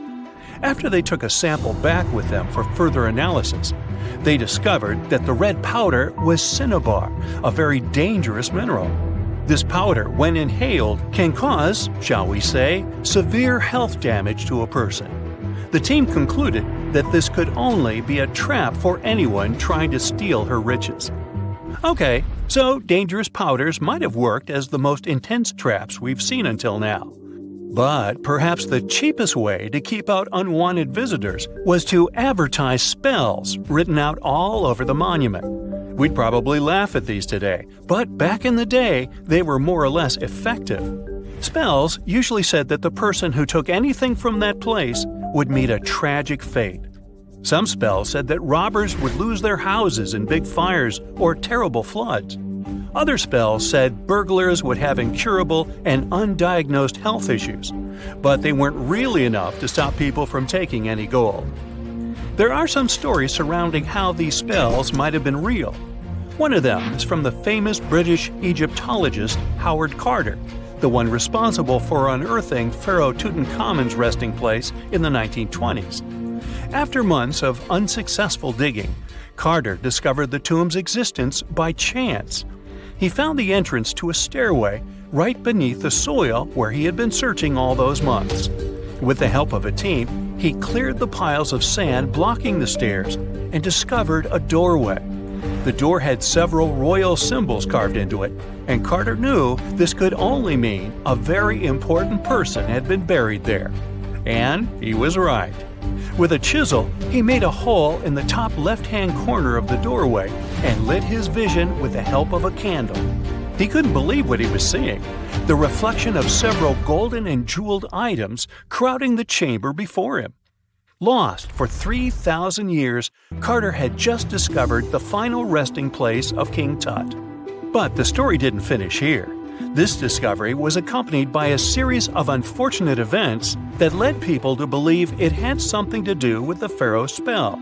After they took a sample back with them for further analysis, they discovered that the red powder was cinnabar, a very dangerous mineral. This powder, when inhaled, can cause, shall we say, severe health damage to a person. The team concluded that this could only be a trap for anyone trying to steal her riches. Okay, so dangerous powders might have worked as the most intense traps we've seen until now. But perhaps the cheapest way to keep out unwanted visitors was to advertise spells written out all over the monument. We'd probably laugh at these today, but back in the day, they were more or less effective. Spells usually said that the person who took anything from that place would meet a tragic fate. Some spells said that robbers would lose their houses in big fires or terrible floods. Other spells said burglars would have incurable and undiagnosed health issues, but they weren't really enough to stop people from taking any gold. There are some stories surrounding how these spells might have been real. One of them is from the famous British Egyptologist Howard Carter, the one responsible for unearthing Pharaoh Tutankhamen's resting place in the 1920s. After months of unsuccessful digging, Carter discovered the tomb's existence by chance. He found the entrance to a stairway right beneath the soil where he had been searching all those months. With the help of a team, he cleared the piles of sand blocking the stairs and discovered a doorway. The door had several royal symbols carved into it, and Carter knew this could only mean a very important person had been buried there. And he was right. With a chisel, he made a hole in the top left-hand corner of the doorway and lit his vision with the help of a candle. He couldn't believe what he was seeing, the reflection of several golden and jeweled items crowding the chamber before him. Lost for 3,000 years, Carter had just discovered the final resting place of King Tut. But the story didn't finish here. This discovery was accompanied by a series of unfortunate events that led people to believe it had something to do with the pharaoh's spell.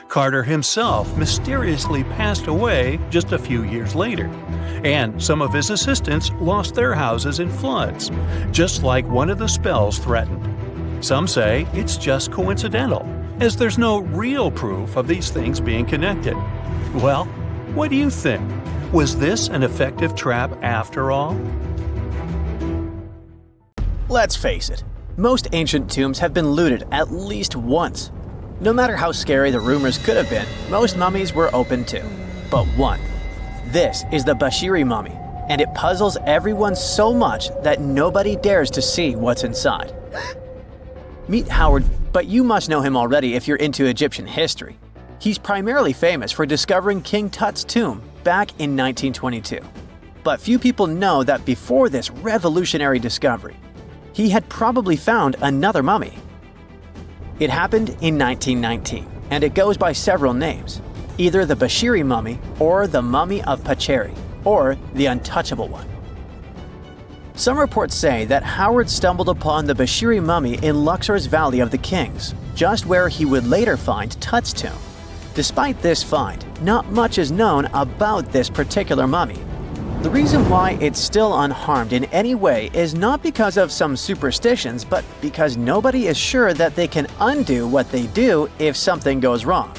Carter himself mysteriously passed away just a few years later, and some of his assistants lost their houses in floods, just like one of the spells threatened. Some say it's just coincidental, as there's no real proof of these things being connected. Well, what do you think? Was this an effective trap after all? Let's face it, most ancient tombs have been looted at least once. No matter how scary the rumors could have been, most mummies were open too. But one. This is the Bashiri mummy, and it puzzles everyone so much that nobody dares to see what's inside. Meet Howard, but you must know him already if you're into Egyptian history. He's primarily famous for discovering King Tut's tomb back in 1922. But few people know that before this revolutionary discovery, he had probably found another mummy. It happened in 1919, and it goes by several names, either the Bashiri mummy or the Mummy of Pacheri, or the Untouchable one. Some reports say that Howard stumbled upon the Bashiri mummy in Luxor's Valley of the Kings, just where he would later find Tut's tomb. Despite this find, not much is known about this particular mummy. The reason why it's still unharmed in any way is not because of some superstitions, but because nobody is sure that they can undo what they do if something goes wrong.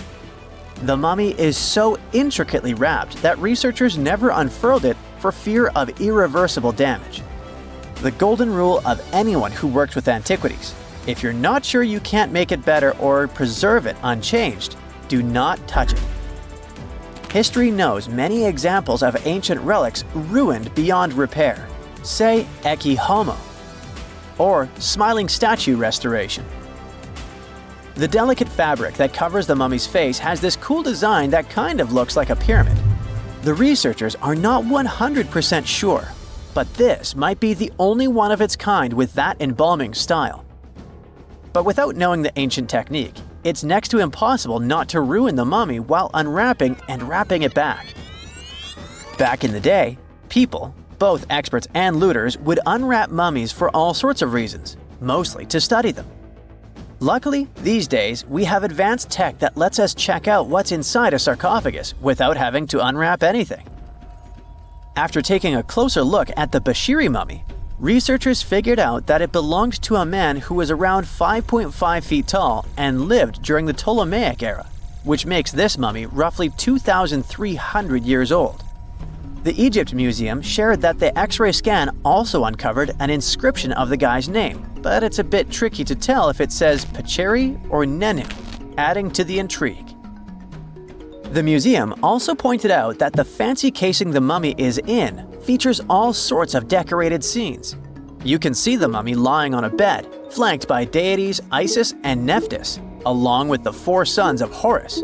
The mummy is so intricately wrapped that researchers never unfurled it for fear of irreversible damage. The golden rule of anyone who works with antiquities: if you're not sure you can't make it better or preserve it unchanged, do not touch it. History knows many examples of ancient relics ruined beyond repair, say Ecce Homo, or smiling statue restoration. The delicate fabric that covers the mummy's face has this cool design that kind of looks like a pyramid. The researchers are not 100% sure, but this might be the only one of its kind with that embalming style. But without knowing the ancient technique, it's next to impossible not to ruin the mummy while unwrapping and wrapping it back. Back in the day, people, both experts and looters, would unwrap mummies for all sorts of reasons, mostly to study them. Luckily, these days, we have advanced tech that lets us check out what's inside a sarcophagus without having to unwrap anything. After taking a closer look at the Bashiri mummy, researchers figured out that it belonged to a man who was around 5.5 feet tall and lived during the Ptolemaic era, which makes this mummy roughly 2,300 years old. The Egypt Museum shared that the X-ray scan also uncovered an inscription of the guy's name, but it's a bit tricky to tell if it says Pacheri or Nenu, adding to the intrigue. The museum also pointed out that the fancy casing the mummy is in features all sorts of decorated scenes. You can see the mummy lying on a bed, flanked by deities Isis and Nephthys, along with the 4 sons of Horus.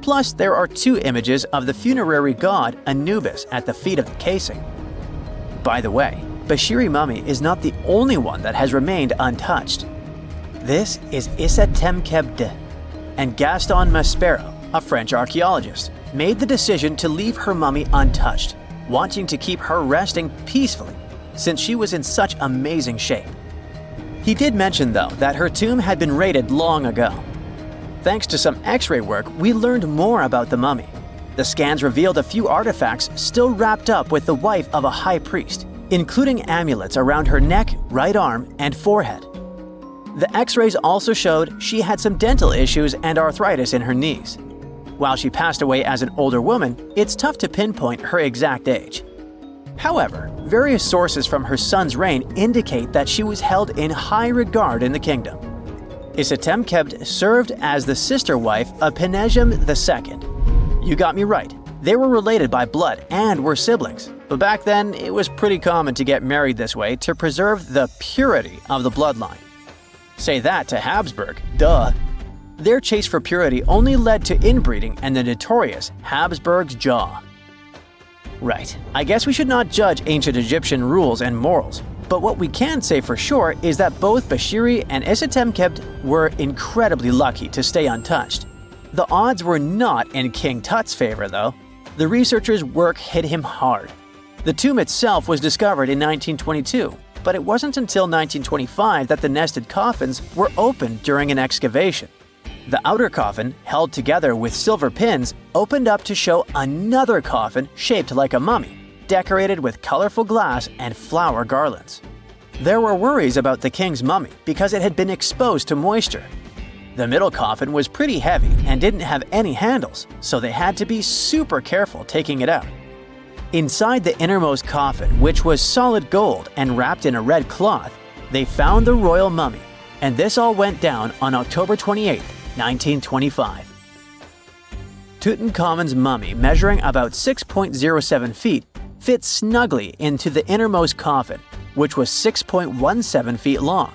Plus, there are 2 images of the funerary god Anubis at the feet of the casing. By the way, Bashiri mummy is not the only one that has remained untouched. This is Issa Temkebde, and Gaston Maspero, a French archaeologist, made the decision to leave her mummy untouched, wanting to keep her resting peacefully since she was in such amazing shape. He did mention, though, that her tomb had been raided long ago. Thanks to some X-ray work, we learned more about the mummy. The scans revealed a few artifacts still wrapped up with the wife of a high priest, including amulets around her neck, right arm, and forehead. The X-rays also showed she had some dental issues and arthritis in her knees. While she passed away as an older woman, it's tough to pinpoint her exact age. However, various sources from her son's reign indicate that she was held in high regard in the kingdom. Isitemkebd served as the sister wife of Penejam II. You got me right, they were related by blood and were siblings, but back then it was pretty common to get married this way to preserve the purity of the bloodline. Say that to Habsburg, duh. Their chase for purity only led to inbreeding and the notorious Habsburg's jaw. Right, I guess we should not judge ancient Egyptian rules and morals, but what we can say for sure is that both Bashiri and Isitemkebd were incredibly lucky to stay untouched. The odds were not in King Tut's favor, though. The researchers' work hit him hard. The tomb itself was discovered in 1922, but it wasn't until 1925 that the nested coffins were opened during an excavation. The outer coffin, held together with silver pins, opened up to show another coffin shaped like a mummy, decorated with colorful glass and flower garlands. There were worries about the king's mummy because it had been exposed to moisture. The middle coffin was pretty heavy and didn't have any handles, so they had to be super careful taking it out. Inside the innermost coffin, which was solid gold and wrapped in a red cloth, they found the royal mummy, and this all went down on October 28, 1925. Tutankhamun's mummy, measuring about 6.07 feet, fit snugly into the innermost coffin, which was 6.17 feet long.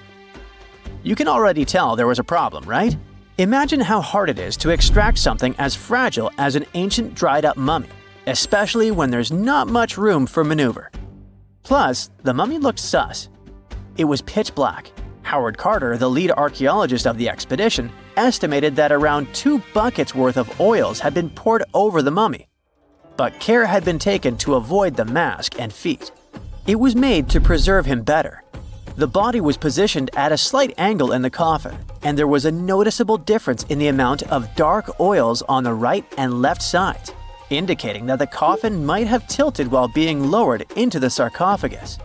You can already tell there was a problem, right? Imagine how hard it is to extract something as fragile as an ancient dried-up mummy, especially when there's not much room for maneuver. Plus, the mummy looked sus. It was pitch black. Howard Carter, the lead archaeologist of the expedition, estimated that around 2 buckets worth of oils had been poured over the mummy. But care had been taken to avoid the mask and feet. It was made to preserve him better. The body was positioned at a slight angle in the coffin, and there was a noticeable difference in the amount of dark oils on the right and left sides, indicating that the coffin might have tilted while being lowered into the sarcophagus.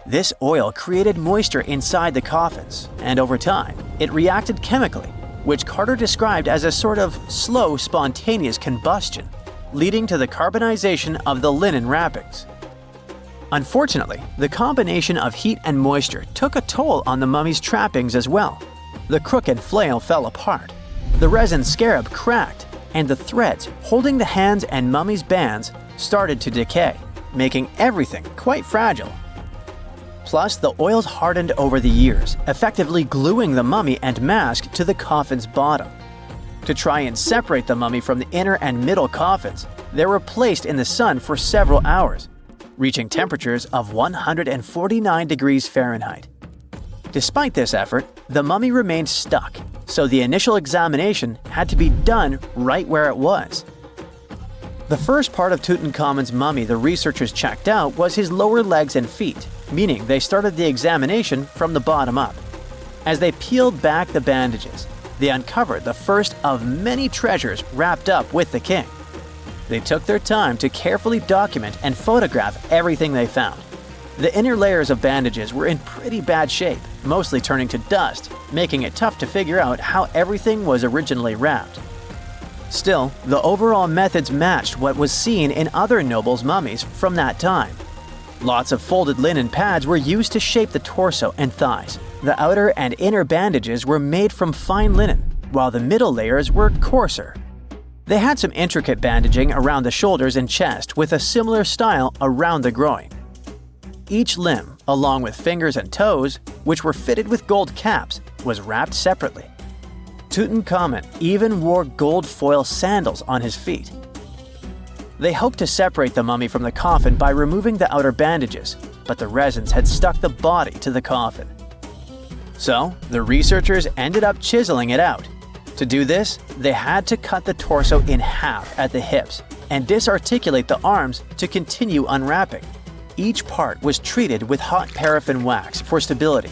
This oil created moisture inside the coffins, and over time, it reacted chemically, which Carter described as a sort of slow, spontaneous combustion, leading to the carbonization of the linen wrappings. Unfortunately, the combination of heat and moisture took a toll on the mummy's trappings as well. The crooked flail fell apart, the resin scarab cracked, and the threads holding the hands and mummy's bands started to decay, making everything quite fragile. Plus, the oils hardened over the years, effectively gluing the mummy and mask to the coffin's bottom. To try and separate the mummy from the inner and middle coffins, they were placed in the sun for several hours, reaching temperatures of 149 degrees Fahrenheit. Despite this effort, the mummy remained stuck, so the initial examination had to be done right where it was. The first part of Tutankhamun's mummy the researchers checked out was his lower legs and feet, meaning they started the examination from the bottom up. As they peeled back the bandages, they uncovered the first of many treasures wrapped up with the king. They took their time to carefully document and photograph everything they found. The inner layers of bandages were in pretty bad shape, mostly turning to dust, making it tough to figure out how everything was originally wrapped. Still, the overall methods matched what was seen in other nobles' mummies from that time. Lots of folded linen pads were used to shape the torso and thighs. The outer and inner bandages were made from fine linen, while the middle layers were coarser. They had some intricate bandaging around the shoulders and chest with a similar style around the groin. Each limb, along with fingers and toes, which were fitted with gold caps, was wrapped separately. Tutankhamun even wore gold foil sandals on his feet. They hoped to separate the mummy from the coffin by removing the outer bandages, but the resins had stuck the body to the coffin. So, the researchers ended up chiseling it out. To do this, they had to cut the torso in half at the hips and disarticulate the arms to continue unwrapping. Each part was treated with hot paraffin wax for stability,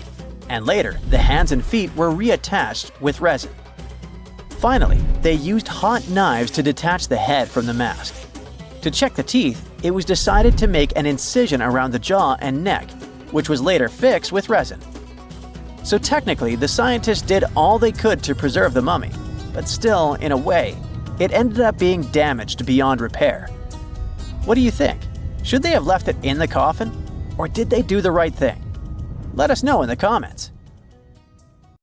and later the hands and feet were reattached with resin. Finally, they used hot knives to detach the head from the mask. To check the teeth, it was decided to make an incision around the jaw and neck, which was later fixed with resin. So technically, the scientists did all they could to preserve the mummy, but still, in a way, it ended up being damaged beyond repair. What do you think? Should they have left it in the coffin? Or did they do the right thing? Let us know in the comments.